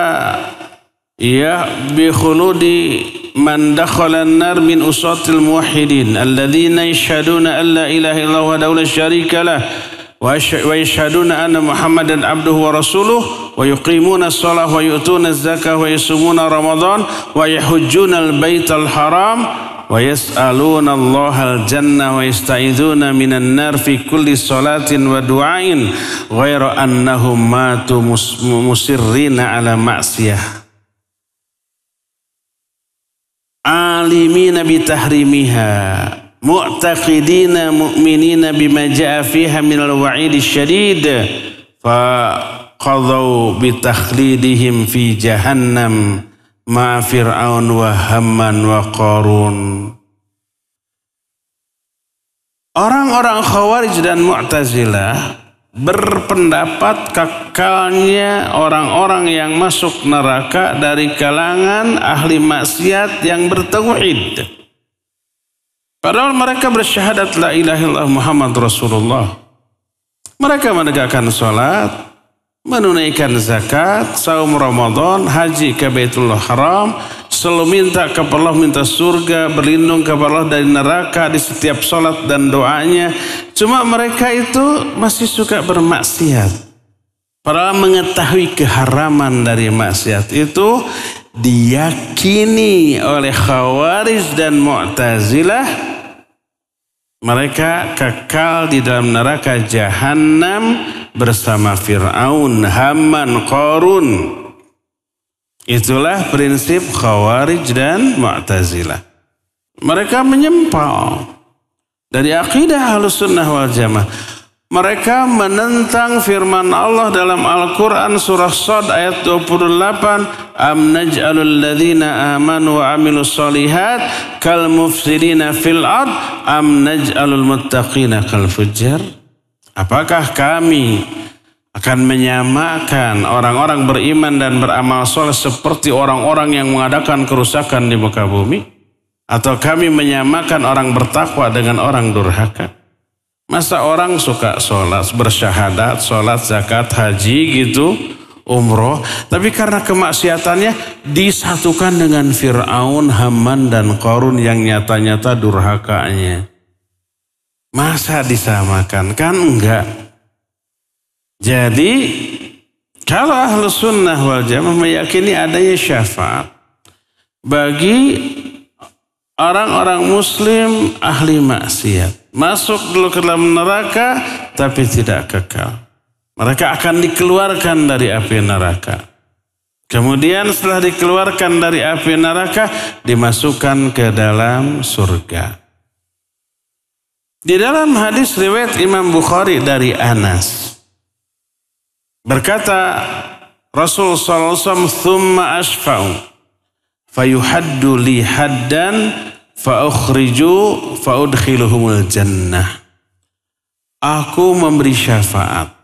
ya bi khuludi man dakhala an-nar min usatil muwahhidin alladzina yashhaduna an la ilaha illallah wahdahu la syarika lah wa yashhaduna anna Muhammadan abduhu wa rasuluh wa yuqimuna as-shalah wa yu'tuna az-zakah wa yasumuna ramadan wa yahujjuna al-baital haram wa yas'aluna Allahal jannah wa yasta'iduna minan nar fi kulli salatin wa du'ain ghaira annahum matu musirrina ala ma'siyah alimina bitahrimiha mu'taqidina mu'minina bima ja'a fiha minal wa'idi syadid fa qadau bitakhlidihim fi jahannam ma Fir'aun wa Hamman wa Qarun. Orang-orang Khawarij dan Mu'tazilah berpendapat kekalnya orang-orang yang masuk neraka dari kalangan ahli maksiat yang bertauhid. Padahal mereka bersyahadat la ilaha illallah Muhammad Rasulullah. Mereka menegakkan sholat, menunaikan zakat, saum Ramadan, haji ke Baitullah Haram, selalu minta kepada Allah, minta surga, berlindung kepada Allah dari neraka di setiap sholat dan doanya. Cuma mereka itu masih suka bermaksiat. Padahal mengetahui keharaman dari maksiat itu diyakini oleh Khawarij dan Mu'tazilah. Mereka kekal di dalam neraka Jahannam bersama Fir'aun, Haman, Qarun. Itulah prinsip Khawarij dan Mu'tazilah. Mereka menyempal dari akidah Ahlussunnah wal Jamaah. Mereka menentang firman Allah dalam Al-Quran surah Shad ayat 28. Am naj'alul ladzina amanu wa amilus solihat kal mufsidina fil ard am naj'alul muttaqina kal fujjar. Apakah kami akan menyamakan orang-orang beriman dan beramal soleh seperti orang-orang yang mengadakan kerusakan di muka bumi? Atau kami menyamakan orang bertakwa dengan orang durhaka? Masa orang suka sholat, bersyahadat, sholat, zakat, haji gitu, umroh. Tapi karena kemaksiatannya disatukan dengan Fir'aun, Haman, dan Qarun yang nyata-nyata durhakanya. Masa disamakan? Kan enggak. Jadi kalau Ahlussunnah wal Jamaah meyakini adanya syafaat bagi orang-orang muslim ahli maksiat. Masuk dulu ke dalam neraka tapi tidak kekal. Mereka akan dikeluarkan dari api neraka. Kemudian setelah dikeluarkan dari api neraka dimasukkan ke dalam surga. Di dalam hadis riwayat Imam Bukhari dari Anas berkata Rasul sallallahu alaihi wasallam thumma ashfa'u fayuhaddu li haddan fa'ukhriju fa'udkhiluhumul jannah. Aku memberi syafaat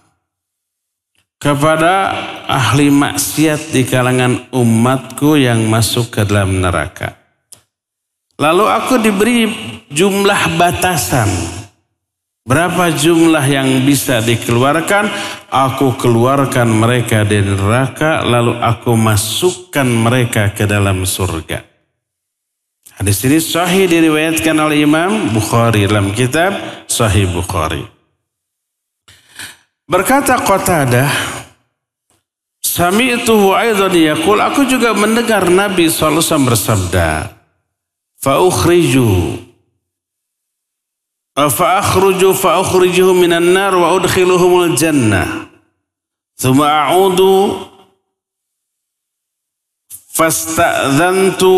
kepada ahli maksiat di kalangan umatku yang masuk ke dalam neraka. Lalu aku diberi jumlah batasan. Berapa jumlah yang bisa dikeluarkan? Aku keluarkan mereka dari neraka lalu aku masukkan mereka ke dalam surga. Hadis ini sahih diriwayatkan oleh Imam Bukhari dalam kitab Sahih Bukhari. Berkata Qatadah, sami'tuhu aidan yaqul, aku juga mendengar Nabi sallallahu alaihi wasallam bersabda, fa'akhrujuhu minan nar wa udkhiluhumul jannah. Thumma a'udu fasta'dhantu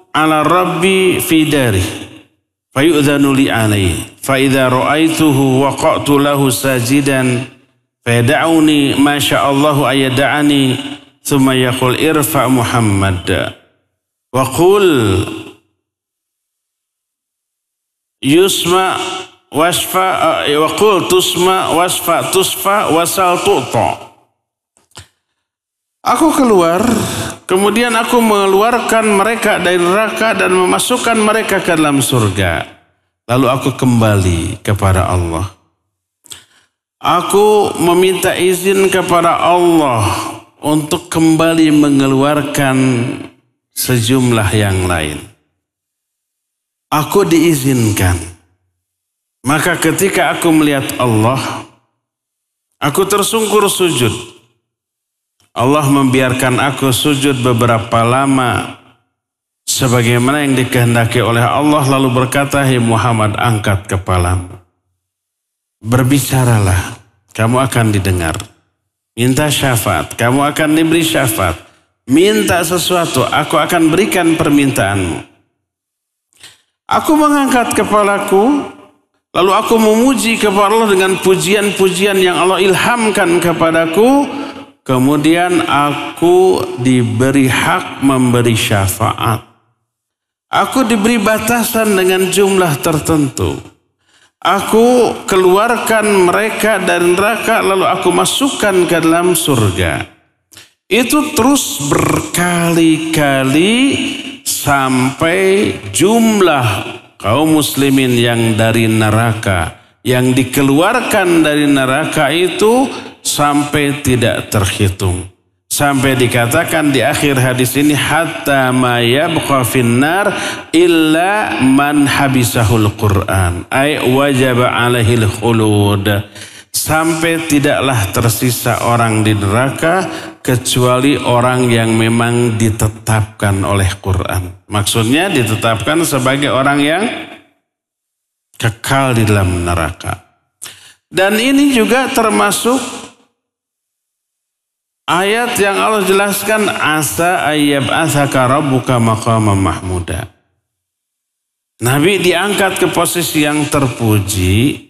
ala rabbi fi dari fayu'dhanu li alayhi fa idza ra'aituhu waqa'tu lahu sajidan fayad'uni ma sya'allahu ayad'ani thumma yaqul irfa Muhammad wa qul yusma wasfa wa qul tusma wasfa tusfa wasal tu'ta. Aku keluar, kemudian aku mengeluarkan mereka dari neraka dan memasukkan mereka ke dalam surga. Lalu aku kembali kepada Allah. Aku meminta izin kepada Allah untuk kembali mengeluarkan sejumlah yang lain. Aku diizinkan. Maka ketika aku melihat Allah, aku tersungkur sujud. Allah membiarkan aku sujud beberapa lama sebagaimana yang dikehendaki oleh Allah, lalu berkata, "Hai Muhammad, angkat kepalamu. Berbicaralah, kamu akan didengar. Minta syafaat, kamu akan diberi syafaat. Minta sesuatu, aku akan berikan permintaanmu." Aku mengangkat kepalaku, lalu aku memuji kepada Allah dengan pujian-pujian yang Allah ilhamkan kepadaku. Kemudian aku diberi hak memberi syafaat. Aku diberi batasan dengan jumlah tertentu. Aku keluarkan mereka dari neraka lalu aku masukkan ke dalam surga. Itu terus berkali-kali sampai jumlah kaum muslimin yang dari neraka, yang dikeluarkan dari neraka itu sampai tidak terhitung. Sampai dikatakan di akhir hadis ini, hatta ma yabqa finnar illa man habisahul Qur'an, ay wajaba alaihil khulud. Sampai tidaklah tersisa orang di neraka kecuali orang yang memang ditetapkan oleh Quran. Maksudnya ditetapkan sebagai orang yang kekal di dalam neraka. Dan ini juga termasuk ayat yang Allah jelaskan, asa ayyab'atsaka rabbuka maqaman mahmuda. Nabi diangkat ke posisi yang terpuji,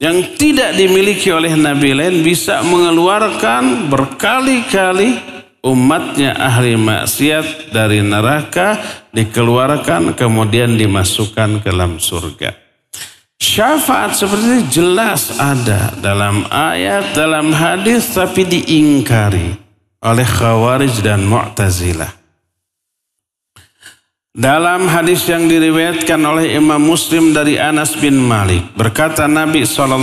yang tidak dimiliki oleh nabi lain, bisa mengeluarkan berkali-kali umatnya ahli maksiat dari neraka, dikeluarkan kemudian dimasukkan ke dalam surga. Syafaat seperti ini jelas ada dalam ayat, dalam hadis, tapi diingkari oleh Khawarij dan Mu'tazilah. Dalam hadis yang diriwayatkan oleh Imam Muslim dari Anas bin Malik, berkata Nabi SAW,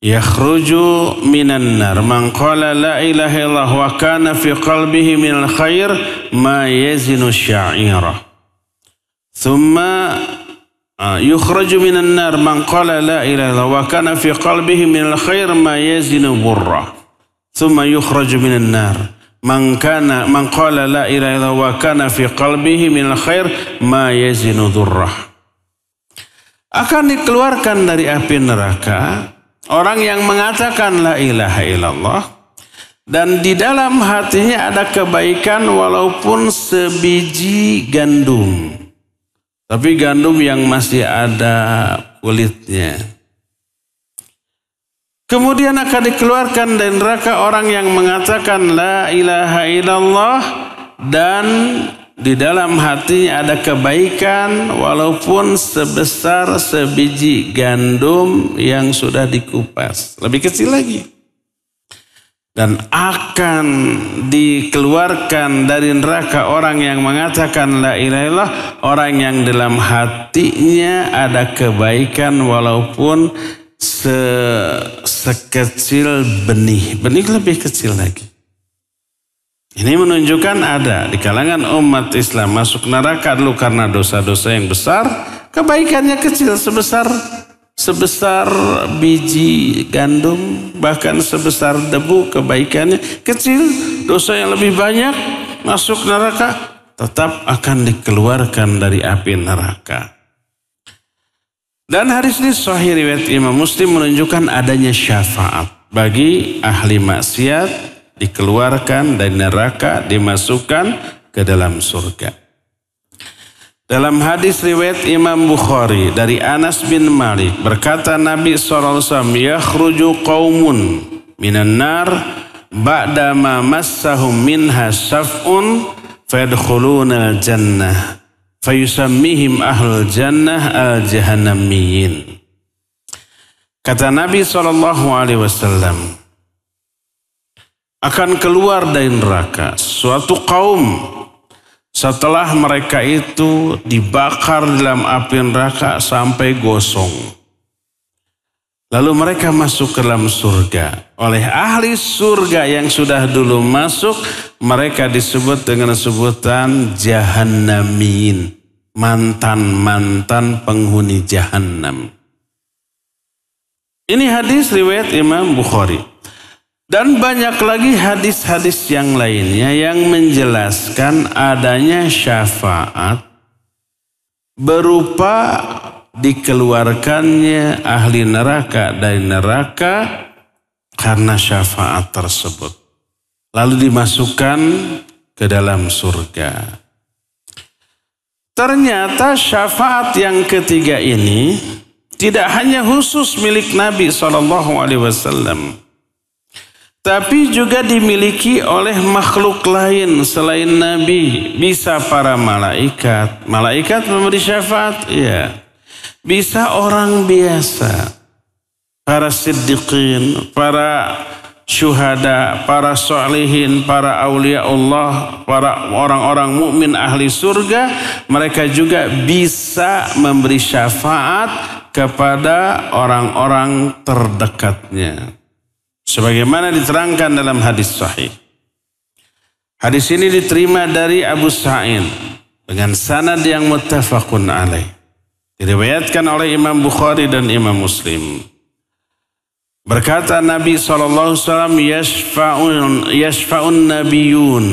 yakhruju minan nar man qala la ilaha illallah wa kana fi qalbihi minal khair ma yazinu sya'irah. Thumma yukhraju minan nar man qala la ilaha illallah wa kana fi qalbihi minal khair ma yazinu burrah. Thumma yukhraju minan nar man qala la ilaha illallah wa kana fi qalbihi minal khair ma yazinu dhurrah. Akan dikeluarkan dari api neraka orang yang mengatakan la ilaha illallah dan di dalam hatinya ada kebaikan walaupun sebiji gandum. Tapi gandum yang masih ada kulitnya. Kemudian akan dikeluarkan dari neraka orang yang mengatakan la ilaha illallah dan di dalam hatinya ada kebaikan walaupun sebesar sebiji gandum yang sudah dikupas. Lebih kecil lagi. Dan akan dikeluarkan dari neraka orang yang mengatakan la ilaha illallah, orang yang dalam hatinya ada kebaikan walaupun sekecil benih. Benih lebih kecil lagi. Ini menunjukkan ada di kalangan umat Islam masuk neraka dulu karena dosa-dosa yang besar, kebaikannya kecil sebesar biji gandum, bahkan sebesar debu, kebaikannya kecil. Dosa yang lebih banyak masuk neraka, tetap akan dikeluarkan dari api neraka. Dan hadis ini sahih riwayat Imam Muslim menunjukkan adanya syafaat bagi ahli maksiat, dikeluarkan dari neraka, dimasukkan ke dalam surga. Dalam hadis riwayat Imam Bukhari dari Anas bin Malik, berkata Nabi SAW, yakhruju qaumun minan nar ba'dama massahum minha syaf'un fayadkhuluna al-jannah fayusammihim ahlul jannah al-jahannamiyin. Kata Nabi SAW, akan keluar dari neraka suatu kaum setelah mereka itu dibakar dalam api neraka sampai gosong. Lalu mereka masuk ke dalam surga. Oleh ahli surga yang sudah dulu masuk, mereka disebut dengan sebutan jahannamiyin, mantan-mantan penghuni jahannam. Ini hadis riwayat Imam Bukhari. Dan banyak lagi hadis-hadis yang lainnya yang menjelaskan adanya syafaat berupa dikeluarkannya ahli neraka dari neraka karena syafaat tersebut. Lalu dimasukkan ke dalam surga. Ternyata syafaat yang ketiga ini tidak hanya khusus milik Nabi SAW. Tapi juga dimiliki oleh makhluk lain selain Nabi. Bisa para malaikat. Malaikat memberi syafaat? Iya. Bisa orang biasa. Para siddiqin, para syuhada, para sholihin, para aulia Allah, para orang-orang mukmin ahli surga, mereka juga bisa memberi syafaat kepada orang-orang terdekatnya. Sebagaimana diterangkan dalam hadis sahih. Hadis ini diterima dari Abu Sa'id dengan sanad yang muttafaqun alaih. Diriwayatkan oleh Imam Bukhari dan Imam Muslim. Berkata Nabi SAW, yashfa'un nabiyun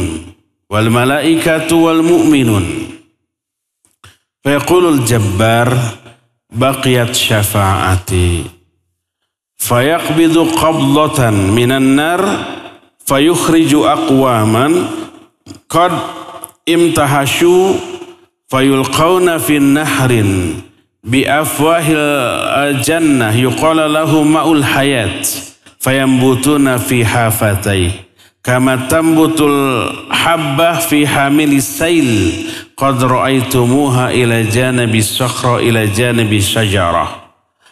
wal malaikatu wal mu'minun. Fayaqulul jabbar baqiyat syafa'ati. Fayaqbidu qabdatan minan nar fayukhriju aqwaman qad imtahashu fayulqawna fin nahrin bi afwahil jannah yuqala lahu ma'ul hayat fayambutuna fi hafatay kama tambutul habbah fi hamilis sail qad ra'aitumuha ila janabi sakhra ila janabi syajarah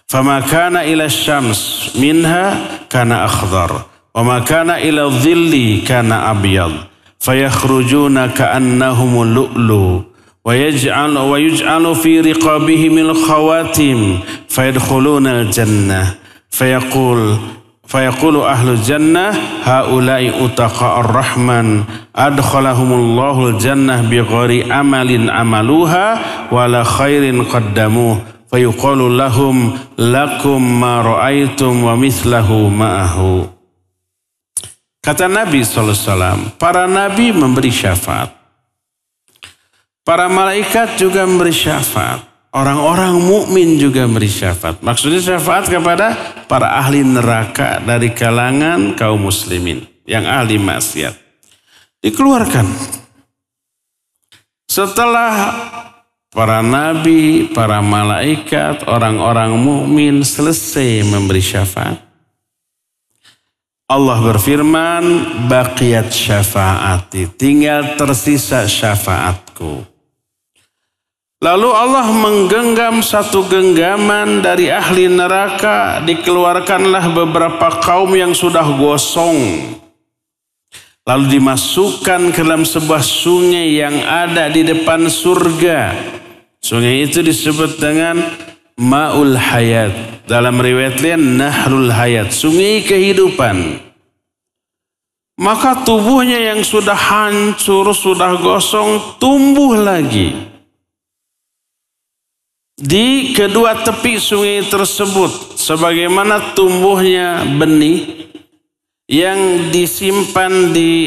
fama kana ila syams minha kana akhdar wa ma kana ila dhilli kana abyad fayakhrujuna ka'annahum lu'lu ويجعل في رقابهم الخواتم فيدخلون الجنة فيقول أهل الجنة هؤلاء أتقاء الرحمن أدخلهم الله الجنة بغير عمل عملوها ولا خير قدموه فيقول لهم لكم ما رأيتم ومثله معه. Kata Nabi SAW, para nabi memberi syafaat. Para malaikat juga memberi syafaat. Orang-orang mukmin juga memberi syafaat. Maksudnya syafaat kepada para ahli neraka dari kalangan kaum muslimin yang ahli maksiat. Dikeluarkan. Setelah para nabi, para malaikat, orang-orang mukmin selesai memberi syafaat, Allah berfirman, baqiyat syafaati, tinggal tersisa syafaatku. Lalu Allah menggenggam satu genggaman dari ahli neraka, dikeluarkanlah beberapa kaum yang sudah gosong. Lalu dimasukkan ke dalam sebuah sungai yang ada di depan surga. Sungai itu disebut dengan Ma'ul Hayat. Dalam riwayat lain Nahrul Hayat, sungai kehidupan. Maka tubuhnya yang sudah hancur, sudah gosong, tumbuh lagi. Di kedua tepi sungai tersebut, sebagaimana tumbuhnya benih yang disimpan di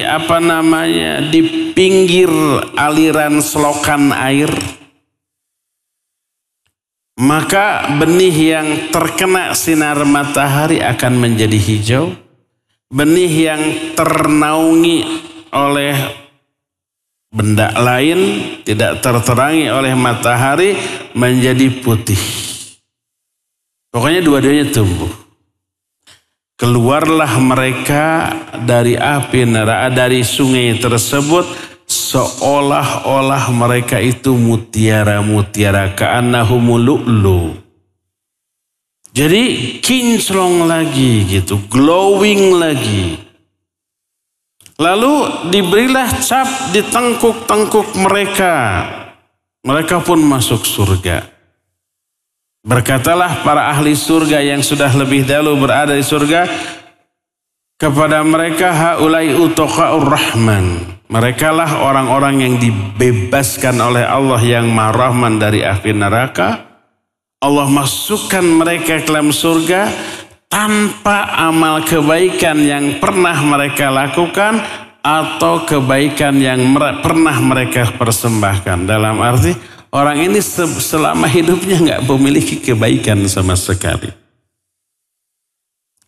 di pinggir aliran selokan air, maka benih yang terkena sinar matahari akan menjadi hijau, benih yang ternaungi oleh benda lain, tidak terterangi oleh matahari, menjadi putih. Pokoknya dua-duanya tumbuh. Keluarlah mereka dari api neraka, dari sungai tersebut, seolah-olah mereka itu mutiara-mutiara, ka'annahum lu'lu. Jadi kinclong lagi gitu, glowing lagi. Lalu diberilah cap di tengkuk-tengkuk mereka. Mereka pun masuk surga. Berkatalah para ahli surga yang sudah lebih dahulu berada di surga kepada mereka, haulai utaqa'ur rahman. Merekalah orang-orang yang dibebaskan oleh Allah yang Maha Rahman dari api neraka. Allah masukkan mereka ke dalam surga tanpa amal kebaikan yang pernah mereka lakukan atau kebaikan yang pernah mereka persembahkan. Dalam arti orang ini selama hidupnya nggak memiliki kebaikan sama sekali.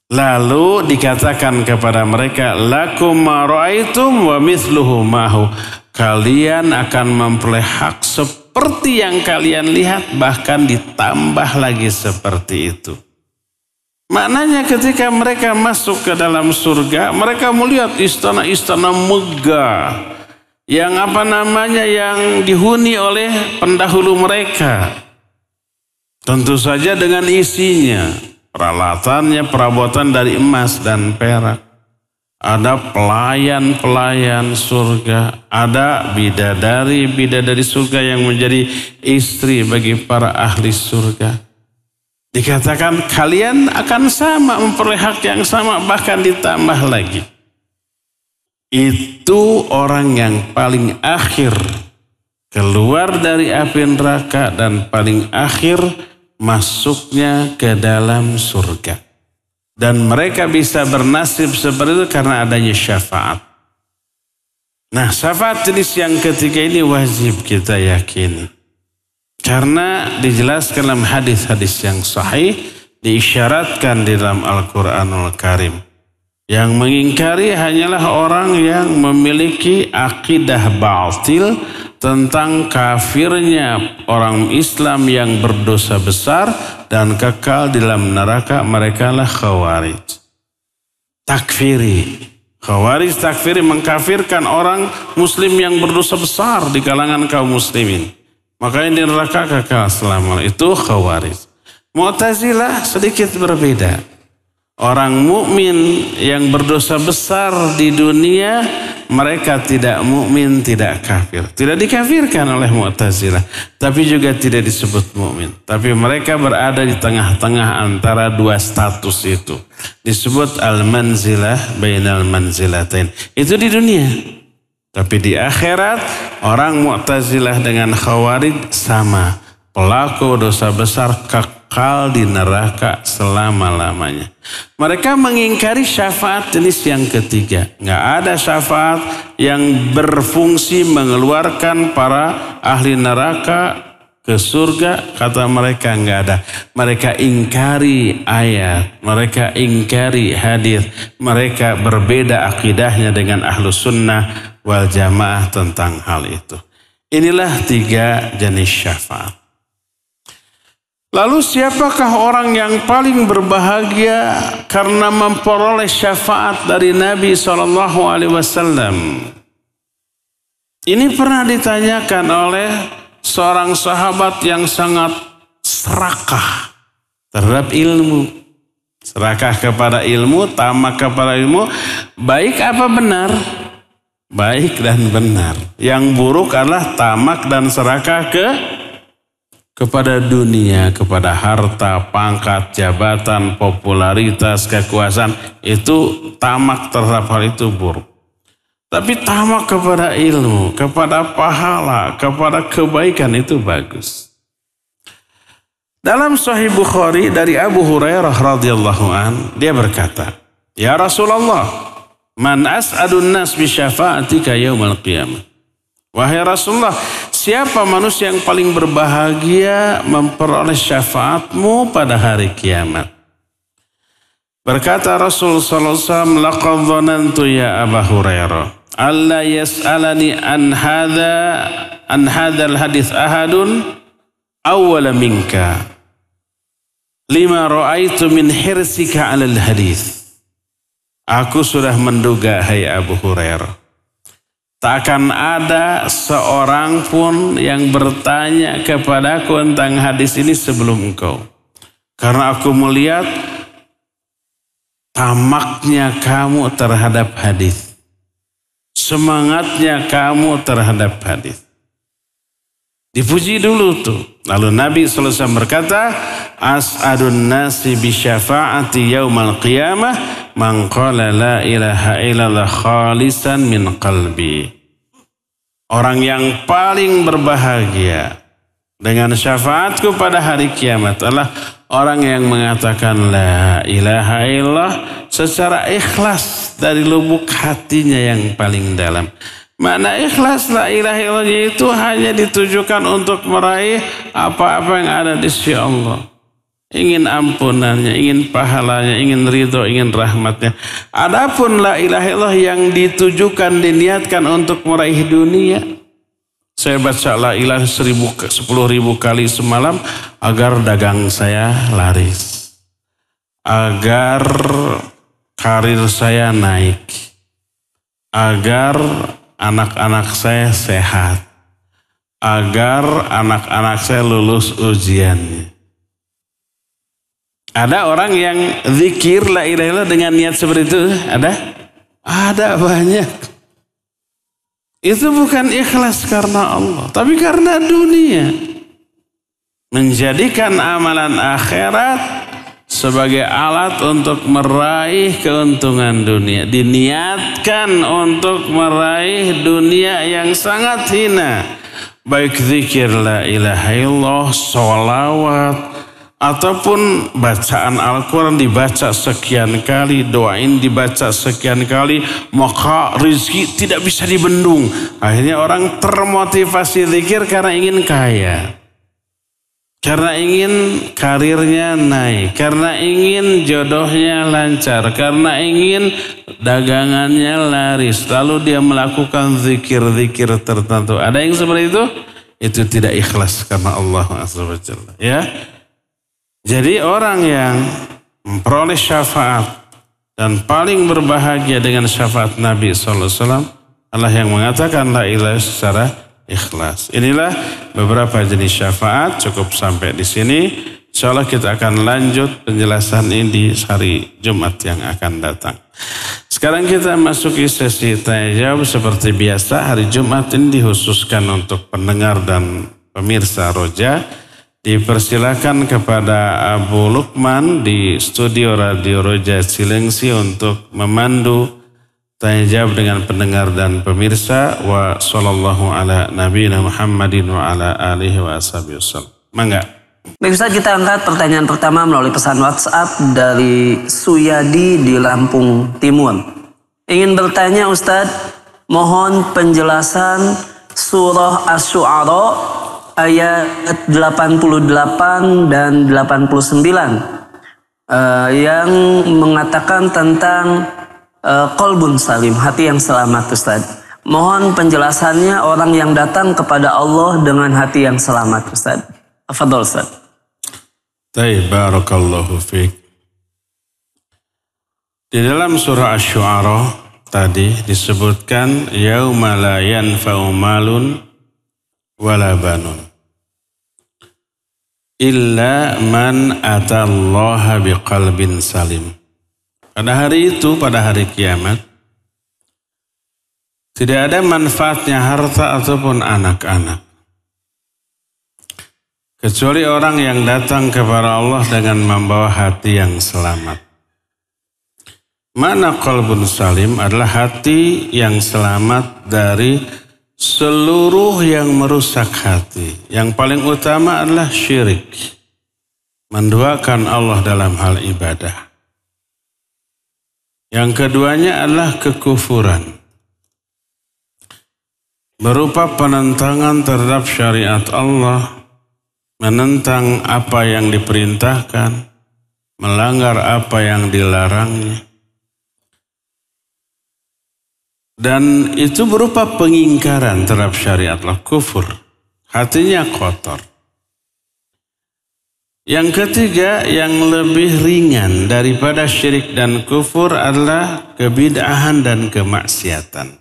Lalu dikatakan kepada mereka, lakum ma ra'aitum wa mithluhu ma'hu. Kalian akan memperoleh hak seperti yang kalian lihat, bahkan ditambah lagi seperti itu. Maknanya ketika mereka masuk ke dalam surga, mereka melihat istana-istana megah yang yang dihuni oleh pendahulu mereka. Tentu saja dengan isinya, peralatannya, perabotan dari emas dan perak. ada pelayan-pelayan surga, ada bidadari-bidadari surga yang menjadi istri bagi para ahli surga. Dikatakan kalian akan sama, memperoleh hak yang sama, bahkan ditambah lagi. Itu orang yang paling akhir keluar dari api neraka dan paling akhir masuknya ke dalam surga. Dan mereka bisa bernasib seperti itu karena adanya syafaat. Nah, syafaat jenis yang ketiga ini wajib kita yakini. Karena dijelaskan dalam hadis-hadis yang sahih, diisyaratkan di dalam Al-Quranul Karim. Yang mengingkari hanyalah orang yang memiliki akidah batil tentang kafirnya orang Islam yang berdosa besar dan kekal di dalam neraka. Mereka lah khawarij. Takfiri. Khawarij takfiri mengkafirkan orang muslim yang berdosa besar di kalangan kaum muslimin. Makanya di neraka kekal selama itu khawarij. Mu'tazilah sedikit berbeda. Orang mukmin yang berdosa besar di dunia, mereka tidak mukmin, tidak kafir. Tidak dikafirkan oleh Mu'tazilah, tapi juga tidak disebut mukmin. Tapi mereka berada di tengah-tengah antara dua status itu. Disebut al-manzilah bainal manzilatain. Itu di dunia. Tapi di akhirat, orang Mu'tazilah dengan Khawarij sama. Pelaku dosa besar kekal di neraka selama-lamanya. Mereka mengingkari syafaat jenis yang ketiga. Nggak ada syafaat yang berfungsi mengeluarkan para ahli neraka ke surga. Kata mereka nggak ada. Mereka ingkari ayat. Mereka ingkari hadis. Mereka berbeda akidahnya dengan ahlu sunnah wal jamaah tentang hal itu. Inilah tiga jenis syafaat. Lalu siapakah orang yang paling berbahagia karena memperoleh syafaat dari Nabi SAW? Ini pernah ditanyakan oleh seorang sahabat yang sangat serakah terhadap ilmu. Serakah kepada ilmu, tamak kepada ilmu, baik apa benar? Baik dan benar. Yang buruk adalah tamak dan serakah kepada dunia, kepada harta, pangkat, jabatan, popularitas, kekuasaan. Itu tamak terhadap hal itu buruk. Tapi tamak kepada ilmu, kepada pahala, kepada kebaikan itu bagus. Dalam Sahih Bukhari dari Abu Hurairah radhiyallahu an, dia berkata, "Ya Rasulullah, man as'adun nas bi syafa'atika yaumil qiyamah." Wahai Rasulullah, siapa manusia yang paling berbahagia memperoleh syafaatmu pada hari kiamat? Berkata Rasul sallallahu alaihi wasallam, "Laqad dhanantu ya Abu Hurairah, alla yas'alani an hadzal hadits ahadun awwala minka. Lima ra'aitu min hirsika 'alal hadits." Aku sudah menduga, hai Abu Hurairah, tak akan ada seorang pun yang bertanya kepadaku tentang hadis ini sebelum engkau. Karena aku melihat tamaknya kamu terhadap hadis. Semangatnya kamu terhadap hadis. Dipuji dulu tuh. Lalu Nabi SAW berkata, "As'adun nasi bi syafa'ati yaumal qiyamah man qala la ilaha illallah khalisan min qalbi." Orang yang paling berbahagia dengan syafaatku pada hari kiamat adalah orang yang mengatakan la ilaha illallah secara ikhlas dari lubuk hatinya yang paling dalam. Makna ikhlas la ilaha illallah itu hanya ditujukan untuk meraih apa-apa yang ada di sisi Allah. Ingin ampunannya, ingin pahalanya, ingin ridho, ingin rahmatnya. Adapun la ilaha illallah yang ditujukan, diniatkan untuk meraih dunia. Saya baca la ilaha 10.000 kali semalam agar dagang saya laris. Agar karir saya naik. Agar anak-anak saya sehat. Agar anak-anak saya lulus ujiannya. Ada orang yang zikir la ilaha illallah dengan niat seperti itu? Ada banyak. Itu bukan ikhlas karena Allah, tapi karena dunia. Menjadikan amalan akhirat sebagai alat untuk meraih keuntungan dunia. Diniatkan untuk meraih dunia yang sangat hina. Baik zikir la ilaha illallah, sholawat, ataupun bacaan Al-Quran dibaca sekian kali, doain dibaca sekian kali, maka rezeki tidak bisa dibendung. Akhirnya orang termotivasi zikir karena ingin kaya, karena ingin karirnya naik, karena ingin jodohnya lancar, karena ingin dagangannya laris. Lalu dia melakukan zikir-zikir tertentu. Ada yang seperti itu? Itu tidak ikhlas karena Allah Azza wa Jalla. Ya. Jadi orang yang memperoleh syafaat dan paling berbahagia dengan syafaat Nabi SAW adalah yang mengatakan la ilaha secara ikhlas. Inilah beberapa jenis syafaat. Cukup sampai di sini. Insyaallah kita akan lanjut penjelasan ini di hari Jumat yang akan datang. Sekarang kita masuki sesi tanya jawab seperti biasa. Hari Jumat ini dikhususkan untuk pendengar dan pemirsa Roja. Dipersilakan kepada Abu Lukman di studio Radio Roja Cilengsi untuk memandu tanya jawab dengan pendengar dan pemirsa. Wa sallallahu ala nabiyina Muhammadin wa ala alihi wa ashabihi wasallam. Mangga. Baik Ustaz, kita angkat pertanyaan pertama melalui pesan WhatsApp dari Suyadi di Lampung Timur. Ingin bertanya Ustaz, mohon penjelasan surah Asy-Syu'ara ayat 88 dan 89 yang mengatakan tentang qalbun salim, hati yang selamat Ustaz. Mohon penjelasannya orang yang datang kepada Allah dengan hati yang selamat Ustaz. Afadhal Ustaz. Baik, barakallahu fiik. Di dalam surah Asy-Syu'ara tadi disebutkan yauma la yanfa'u malun wala banun illa man atallaha biqalbin salim. Pada hari itu, pada hari kiamat, tidak ada manfaatnya harta ataupun anak-anak kecuali orang yang datang kepada Allah dengan membawa hati yang selamat. Mana qalbun salim adalah hati yang selamat dari seluruh yang merusak hati. Yang paling utama adalah syirik. Menduakan Allah dalam hal ibadah. Yang keduanya adalah kekufuran. Berupa penentangan terhadap syariat Allah. Menentang apa yang diperintahkan. Melanggar apa yang dilarangnya. Dan itu berupa pengingkaran terhadap syariat Allah, kufur. Hatinya kotor. Yang ketiga yang lebih ringan daripada syirik dan kufur adalah kebid'ahan dan kemaksiatan.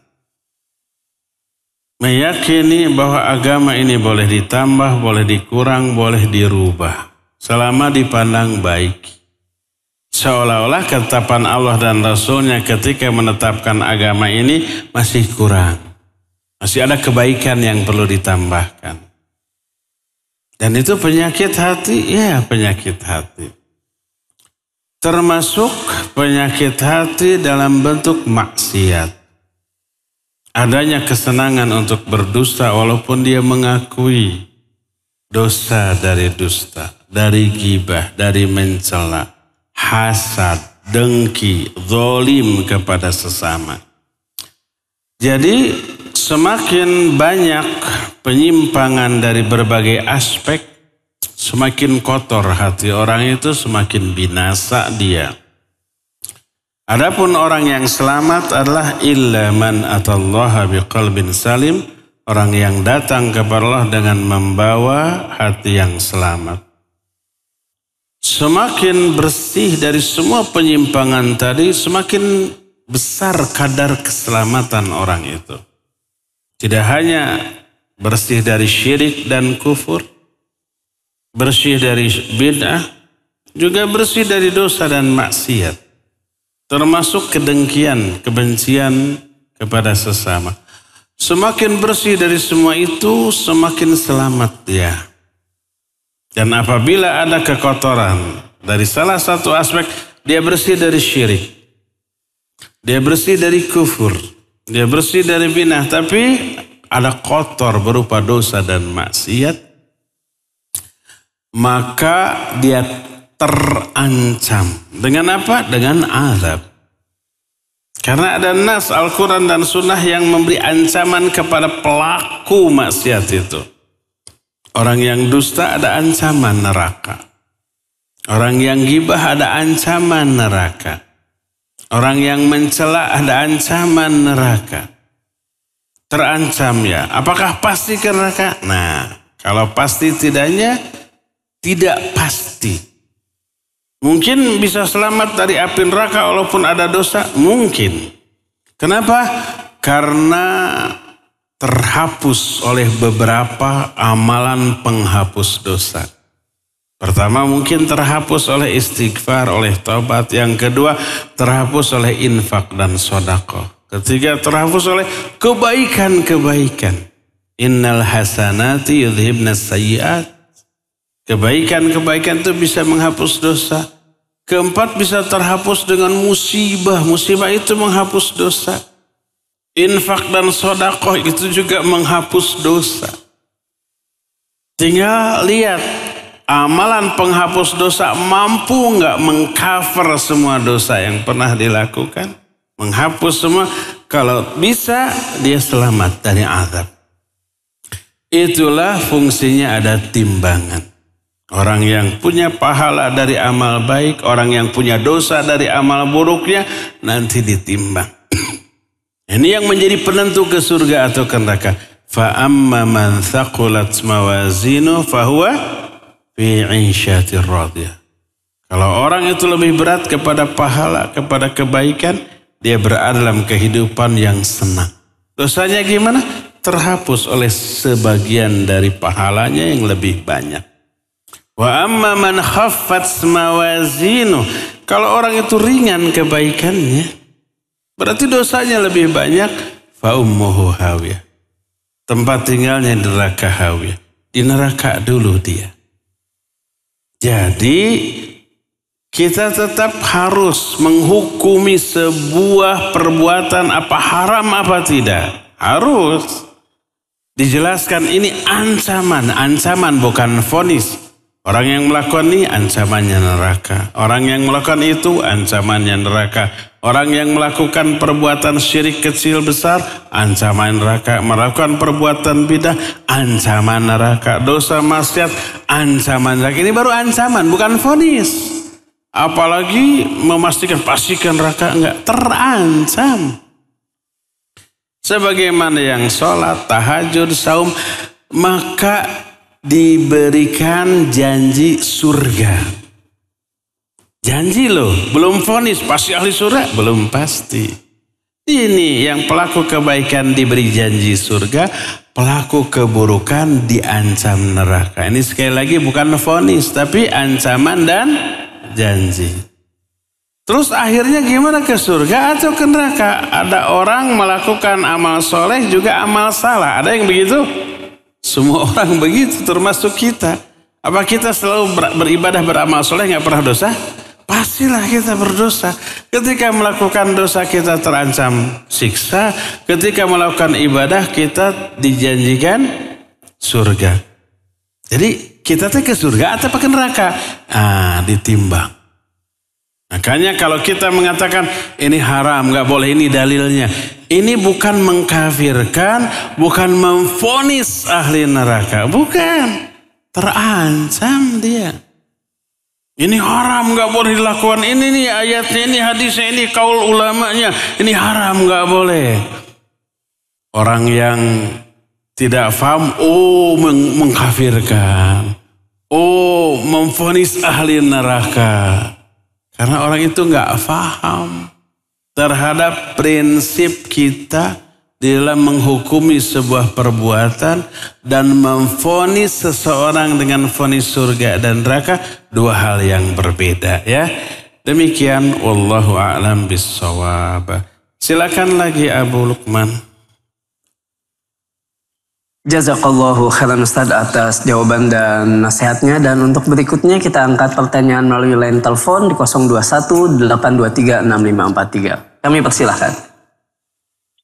Meyakini bahwa agama ini boleh ditambah, boleh dikurang, boleh dirubah. Selama dipandang baik. Seolah-olah ketetapan Allah dan Rasulnya ketika menetapkan agama ini masih kurang. Masih ada kebaikan yang perlu ditambahkan. Dan itu penyakit hati, ya penyakit hati. Termasuk penyakit hati dalam bentuk maksiat. Adanya kesenangan untuk berdusta walaupun dia mengakui dosa dari dusta, dari ghibah, dari mencela. Hasad, dengki, zalim kepada sesama. Jadi semakin banyak penyimpangan dari berbagai aspek, semakin kotor hati orang itu, semakin binasa dia. Adapun orang yang selamat adalah illa man atallaha biqalbin salim, orang yang datang kepada Allah dengan membawa hati yang selamat. Semakin bersih dari semua penyimpangan tadi, semakin besar kadar keselamatan orang itu. Tidak hanya bersih dari syirik dan kufur, bersih dari bid'ah, juga bersih dari dosa dan maksiat. termasuk kedengkian, kebencian kepada sesama. Semakin bersih dari semua itu, semakin selamat dia. Dan apabila ada kekotoran dari salah satu aspek, dia bersih dari syirik, dia bersih dari kufur, dia bersih dari bidah, tapi ada kotor berupa dosa dan maksiat, maka dia terancam. Dengan apa? Dengan azab. Karena ada nas Al-Quran dan Sunnah yang memberi ancaman kepada pelaku maksiat itu. Orang yang dusta ada ancaman neraka. Orang yang gibah ada ancaman neraka. Orang yang mencela ada ancaman neraka. Terancam ya. Apakah pasti ke neraka? Nah, kalau pasti tidaknya, tidak pasti. Mungkin bisa selamat dari api neraka walaupun ada dosa, mungkin. Kenapa? Karena terhapus oleh beberapa amalan penghapus dosa. Pertama mungkin terhapus oleh istighfar, oleh taubat. Yang kedua terhapus oleh infak dan sedekah. Ketiga terhapus oleh kebaikan-kebaikan. Innal hasanati yudhibnas sayyi'at. Kebaikan-kebaikan itu bisa menghapus dosa. Keempat bisa terhapus dengan musibah. Musibah itu menghapus dosa. Infak dan sedekah itu juga menghapus dosa. Tinggal lihat amalan penghapus dosa mampu nggak mengcover semua dosa yang pernah dilakukan. Menghapus semua. Kalau bisa dia selamat dari azab. Itulah fungsinya ada timbangan. Orang yang punya pahala dari amal baik, orang yang punya dosa dari amal buruknya, nanti ditimbang. Ini yang menjadi penentu ke surga atau ke neraka. Fa-amma man thaqulat mawazinu fahuwa fi 'ishatir radiyah. Kalau orang itu lebih berat kepada pahala, kepada kebaikan, dia berada dalam kehidupan yang senang. Dosanya gimana? Terhapus oleh sebagian dari pahalanya yang lebih banyak. Wa amma man khaffat mawazinu. Kalau orang itu ringan kebaikannya, berarti dosanya lebih banyak. Fa ummuhu hawiyah. Tempat tinggalnya di neraka hawiyah. Di neraka dulu dia. Jadi kita tetap harus menghukumi sebuah perbuatan apa haram apa tidak. Harus dijelaskan ini ancaman. Ancaman bukan vonis. Orang yang melakukan ini ancamannya neraka. Orang yang melakukan itu ancamannya neraka. Orang yang melakukan perbuatan syirik kecil besar ancaman neraka. Melakukan perbuatan bidah ancaman neraka. Dosa maksiat ancaman neraka. Ini baru ancaman bukan vonis. Apalagi memastikan pastikan neraka, enggak, terancam. Sebagaimana yang sholat, tahajud, saum, maka diberikan janji surga. Janji loh, belum vonis pasti ahli surga, belum pasti. Ini yang pelaku kebaikan diberi janji surga, pelaku keburukan diancam neraka. Ini sekali lagi bukan vonis, tapi ancaman dan janji. Terus akhirnya gimana, ke surga atau ke neraka? Ada orang melakukan amal soleh juga amal salah. Ada yang begitu? Semua orang begitu, termasuk kita. Apa kita selalu beribadah beramal soleh nggak pernah dosa? Pastilah kita berdosa. Ketika melakukan dosa kita terancam siksa. Ketika melakukan ibadah kita dijanjikan surga. Jadi kita ke surga atau ke neraka? Ditimbang. Makanya kalau kita mengatakan ini haram, nggak boleh, ini dalilnya. Ini bukan mengkafirkan, bukan memvonis ahli neraka, bukan. Terancam dia. Ini haram, nggak boleh dilakukan. Ini nih ayatnya, ini hadisnya, ini kaul ulamanya. Ini haram, nggak boleh. Orang yang tidak paham, mengkafirkan, memvonis ahli neraka. Karena orang itu nggak paham terhadap prinsip kita di dalam menghukumi sebuah perbuatan dan memvonis seseorang dengan vonis surga dan neraka, dua hal yang berbeda ya. Demikian wallahu a'lam bissawab. Silakan lagi Abu Lukman. Jazakallahu khairan Ustaz atas jawaban dan nasihatnya. Dan untuk berikutnya kita angkat pertanyaan melalui line telepon di 021-823-6543. Kami persilahkan.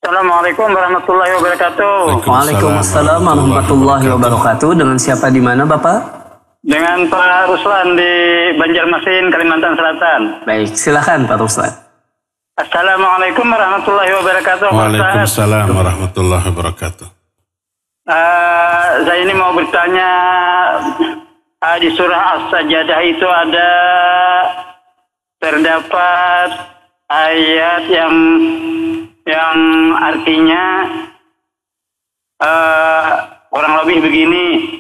Assalamualaikum warahmatullahi wabarakatuh. Waalaikumsalam warahmatullahi wabarakatuh. Dengan siapa di mana Bapak? Dengan Pak Ruslan di Banjarmasin, Kalimantan Selatan. Baik, silakan Pak Ruslan. Assalamualaikum warahmatullahi wabarakatuh. Waalaikumsalam warahmatullahi wabarakatuh. Saya ini mau bertanya, di surah As-Sajdah itu terdapat ayat yang artinya kurang lebih begini.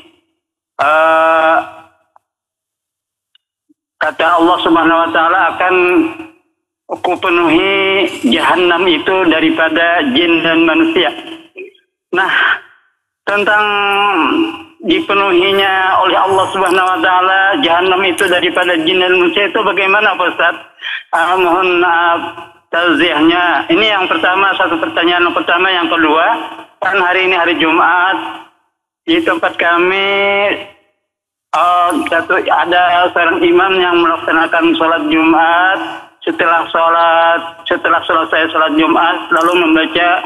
Kata Allah Subhanahu wa taala akan kupenuhi jahanam itu daripada jin dan manusia. Nah, tentang dipenuhinya oleh Allah Subhanahu wa taala jahanam itu daripada jin dan manusia itu bagaimana Pak Ustaz? Mohon tausiahnya. Ini yang pertama, satu pertanyaan yang pertama. Yang kedua, kan hari ini hari Jumat. Di tempat kami ada seorang imam yang melaksanakan sholat Jumat. Setelah selesai sholat Jumat lalu membaca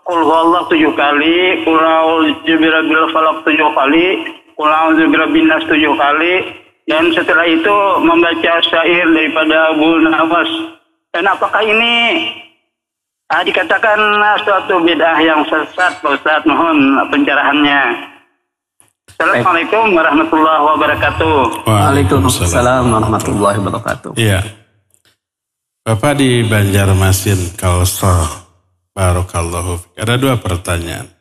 Qul huwallahu 7 kali, Qul a'udzu birabbil falaq 7 kali, Qul a'udzu birabbin nas 7 kali, dan setelah itu membaca syair daripada Abu Nawas. Dan apakah ini dikatakan suatu bid'ah yang sesat, Pak Ustaz? Mohon pencerahannya. Assalamualaikum warahmatullahi wabarakatuh. Waalaikumsalam warahmatullahi wabarakatuh. Iya. Bapak di Banjarmasin, Kalsah, barakallahu fiik. Ada 2 pertanyaan.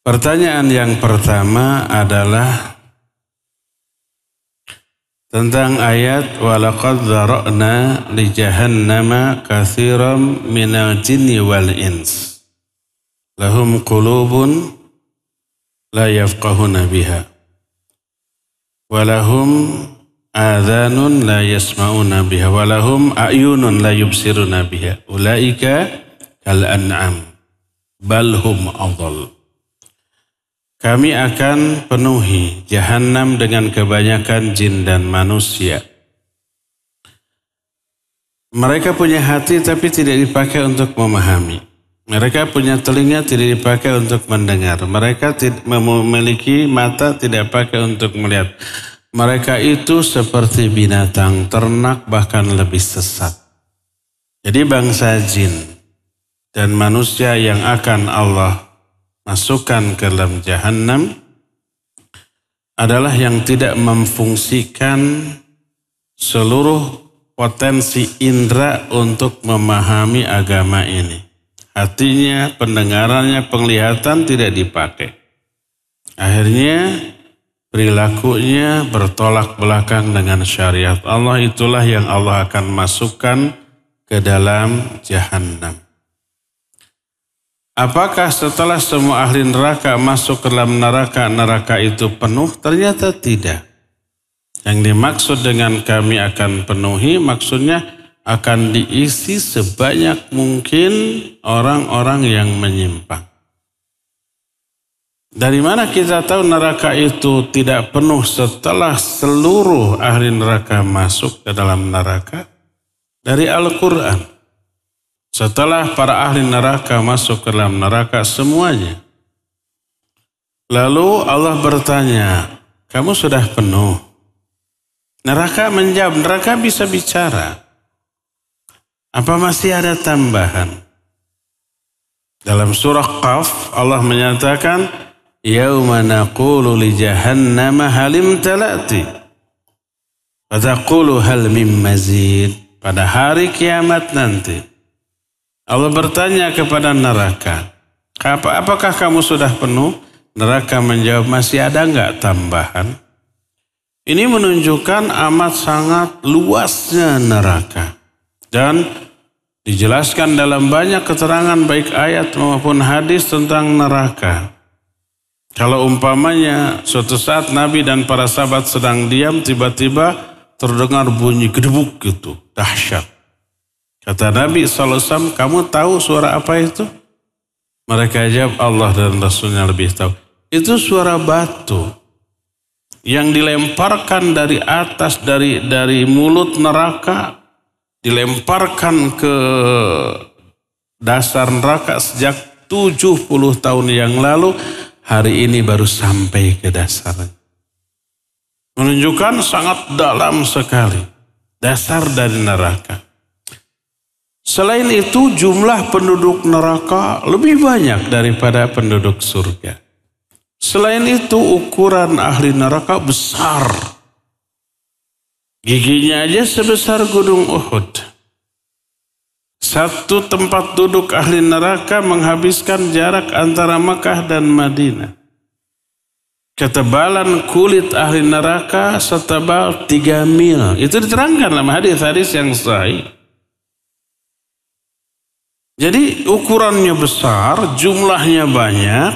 Pertanyaan yang pertama adalah tentang ayat walaqad dzara'na li jahannama katsiran minal jinni wal ins lahum qulubun la yafqahuna biha wa lahum adhanun la yasma'una biha wa lahum a'yunun la yubsiruna biha ulaika kal an'am bal hum adall. Kami akan penuhi jahanam dengan kebanyakan jin dan manusia. Mereka punya hati tapi tidak dipakai untuk memahami. Mereka punya telinga tidak dipakai untuk mendengar. Mereka memiliki mata tidak pakai untuk melihat. Mereka itu seperti binatang ternak, bahkan lebih sesat. Jadi bangsa jin dan manusia yang akan Allah masukkan ke dalam jahanam adalah yang tidak memfungsikan seluruh potensi indera untuk memahami agama ini. Hatinya, pendengarannya, penglihatan tidak dipakai. Akhirnya perilakunya bertolak belakang dengan syariat Allah. Itulah yang Allah akan masukkan ke dalam jahanam. Apakah setelah semua ahli neraka masuk ke dalam neraka, neraka itu penuh? Ternyata tidak. Yang dimaksud dengan kami akan penuhi, maksudnya akan diisi sebanyak mungkin orang-orang yang menyimpang. Dari mana kita tahu neraka itu tidak penuh setelah seluruh ahli neraka masuk ke dalam neraka? Dari Al-Quran. Setelah para ahli neraka masuk ke dalam neraka semuanya. Lalu Allah bertanya, kamu sudah penuh? Neraka menjawab, neraka bisa bicara. Apa masih ada tambahan? Dalam surah Qaf Allah menyatakan, yauma naqulu li jahannama halim talati. Fataqulu hal mim mazid. Pada hari kiamat nanti Allah bertanya kepada neraka, apakah kamu sudah penuh? Neraka menjawab, masih ada enggak tambahan? Ini menunjukkan amat sangat luasnya neraka. Dan dijelaskan dalam banyak keterangan baik ayat maupun hadis tentang neraka. Kalau umpamanya suatu saat Nabi dan para sahabat sedang diam, tiba-tiba terdengar bunyi gedebuk gitu, dahsyat. Kata Nabi SAW, kamu tahu suara apa itu? Mereka jawab, Allah dan Rasulnya lebih tahu. Itu suara batu yang dilemparkan dari atas, dari mulut neraka, dilemparkan ke dasar neraka sejak 70 tahun yang lalu. Hari ini baru sampai ke dasarnya. Menunjukkan sangat dalam sekali dasar dari neraka. Selain itu jumlah penduduk neraka lebih banyak daripada penduduk surga. Selain itu ukuran ahli neraka besar. Giginya aja sebesar gunung Uhud. Satu tempat duduk ahli neraka menghabiskan jarak antara Makkah dan Madinah. Ketebalan kulit ahli neraka setebal 3 mil. Itu diterangkan dalam hadis-hadis yang sahih. Jadi ukurannya besar, jumlahnya banyak,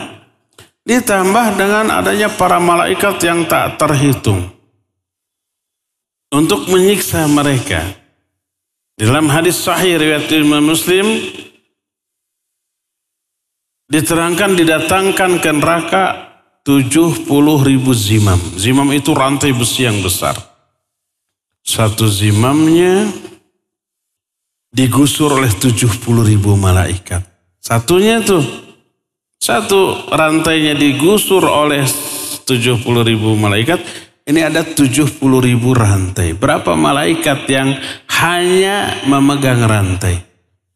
ditambah dengan adanya para malaikat yang tak terhitung untuk menyiksa mereka. Dalam hadis sahih riwayat Imam Muslim diterangkan didatangkan ke neraka 70.000 zimam. Zimam itu rantai besi yang besar. Satu zimamnya digusur oleh 70.000 malaikat. Satu rantainya digusur oleh 70.000 malaikat. Ini ada 70.000 rantai. Berapa malaikat yang hanya memegang rantai?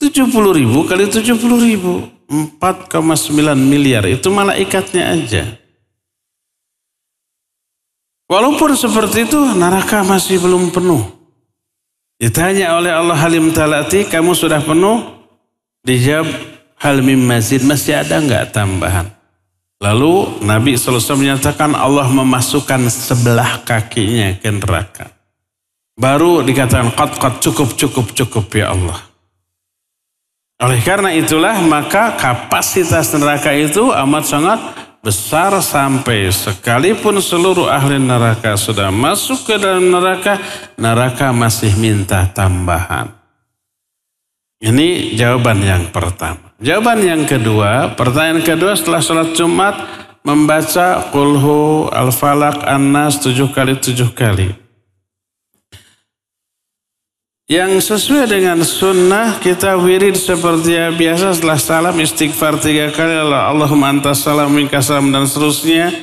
70.000 kali 70.000. 4,9 miliar. Itu malaikatnya aja. Walaupun seperti itu, neraka masih belum penuh. Ditanya oleh Allah Halim Talati, kamu sudah penuh? Dijawab, hal mim mazid, masih ada enggak tambahan? Lalu Nabi SAW menyatakan Allah memasukkan sebelah kakinya ke neraka. Baru dikatakan qad cukup ya Allah. Oleh karena itulah maka kapasitas neraka itu amat sangat besar sampai sekalipun seluruh ahli neraka sudah masuk ke dalam neraka, neraka masih minta tambahan. Ini jawaban yang pertama. Jawaban yang kedua, pertanyaan kedua setelah sholat Jumat, membaca Qulhu, Al-Falaq, An-Nas 7 kali. Yang sesuai dengan sunnah, kita wirid seperti biasa setelah salam, istighfar 3 kali, Allahumma antas salam, minka salam, dan seterusnya.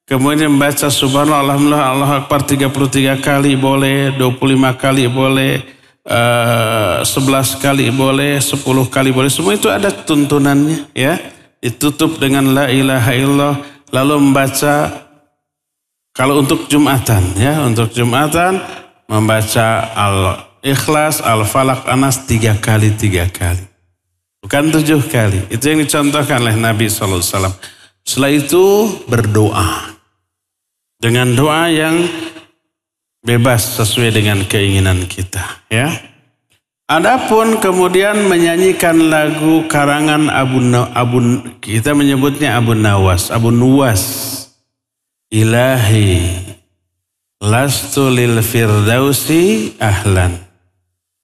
Kemudian membaca subhanallah, alhamdulillah, Allahu akbar 33 kali boleh, 25 kali boleh, 11 kali boleh, 10 kali boleh. Semua itu ada tuntunannya ya. Ditutup dengan la ilaha illallah. Lalu membaca kalau untuk Jumatan ya, untuk Jumatan membaca Al-Ikhlas, Al-Falaq, An-Nas 3 kali. Bukan 7 kali. Itu yang dicontohkan oleh Nabi SAW. Setelah itu berdoa. Dengan doa yang bebas sesuai dengan keinginan kita ya. Adapun kemudian menyanyikan lagu karangan kita menyebutnya Abu Nuwas. Ilahi lastu lil firdausi ahlan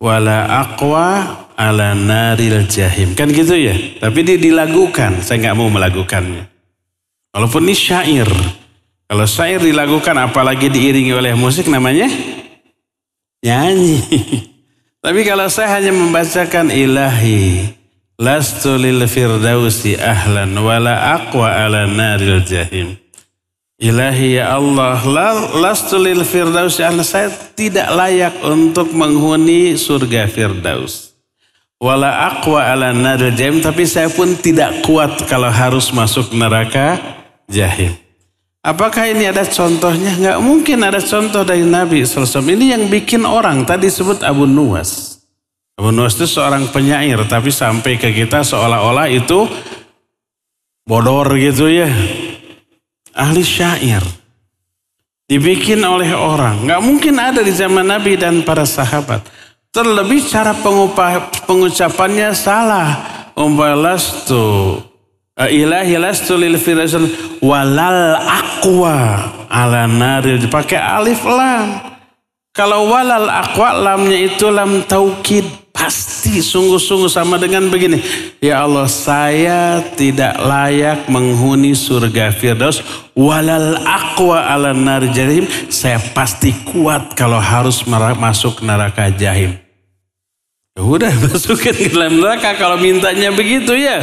wala aqwa ala naril jahim. Kan gitu ya. Tapi dilagukan, saya nggak mau melakukannya. Walaupun ini syair. Kalau syair dilakukan apalagi diiringi oleh musik namanya nyanyi. Tapi kalau saya hanya membacakan ilahi lastu lil firdausi ahlan wala aqwa ala naril jahim. Ilahi ya Allah, lastu lil firdausi ahlan, saya tidak layak untuk menghuni surga firdaus. Wala aqwa ala naril jahim, tapi saya pun tidak kuat kalau harus masuk neraka jahim. Apakah ini ada contohnya? Nggak mungkin ada contoh dari Nabi SAW. Ini yang bikin orang, tadi sebut Abu Nuwas. Abu Nuwas itu seorang penyair, tapi sampai ke kita seolah-olah itu bodor gitu ya. Ahli syair. Dibikin oleh orang. Nggak mungkin ada di zaman Nabi dan para sahabat. Terlebih cara pengucapannya salah. Umbalastu Ilahi lastu lil firdaus walal aqwa ala naril, pakai alif lam. Kalau walal aqwa, lamnya itu lam taukid, pasti sungguh-sungguh sama dengan begini. Ya Allah, saya tidak layak menghuni surga firdaus, walal aqwa ala nar jahim, saya pasti kuat kalau harus masuk neraka jahim. Ya udah, masukin ke dalam neraka kalau mintanya begitu ya.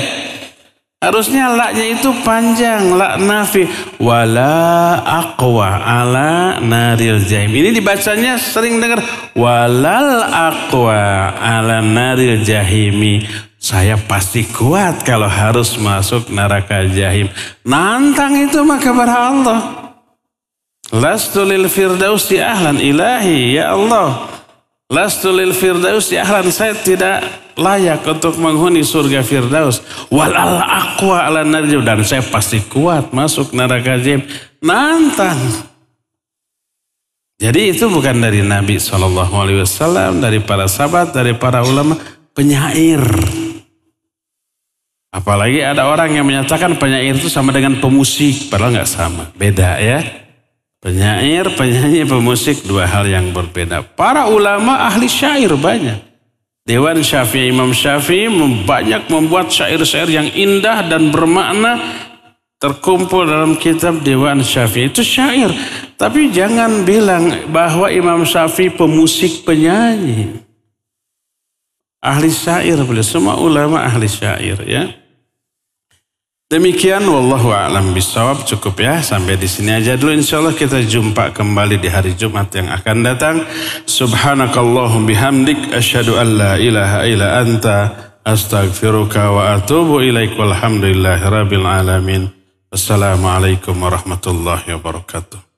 Harusnya laknya itu panjang, lak nafi, wala aqwa ala naril jahim. Ini dibacanya sering dengar, walal aqwa ala naril jahimi. Saya pasti kuat kalau harus masuk neraka jahim. Nantang itu maka kabar Allah. Lastu lil firdausi ahlan, ilahi ya Allah. Lastu lil firdausi ahlan, saya tidak layak untuk menghuni surga firdaus. Walal aqwa ala nar, dan saya pasti kuat masuk neraka jahim. Nantang. Jadi itu bukan dari Nabi SAW, dari para sahabat, dari para ulama, penyair. Apalagi ada orang yang menyatakan penyair itu sama dengan pemusik, padahal nggak sama, beda ya. Penyair, penyanyi, pemusik, dua hal yang berbeda. Para ulama ahli syair banyak. Dewan Syafi'i, Imam Syafi'i banyak membuat syair-syair yang indah dan bermakna, terkumpul dalam kitab Dewan Syafi'i. Itu syair. Tapi jangan bilang bahwa Imam Syafi'i pemusik, penyanyi. Ahli syair boleh, semua ulama ahli syair ya. Demikian, wallahu a'lam bishawab. Cukup ya, sampai di sini aja dulu. Insyaallah kita jumpa kembali di hari Jumat yang akan datang. Subhanakallahum bihamdik, asyhadu an la ilaha illa anta, astaghfiruka wa atubu ilaik. Walhamdulillahi rabbil alamin. Wassalamualaikum warahmatullahi wabarakatuh.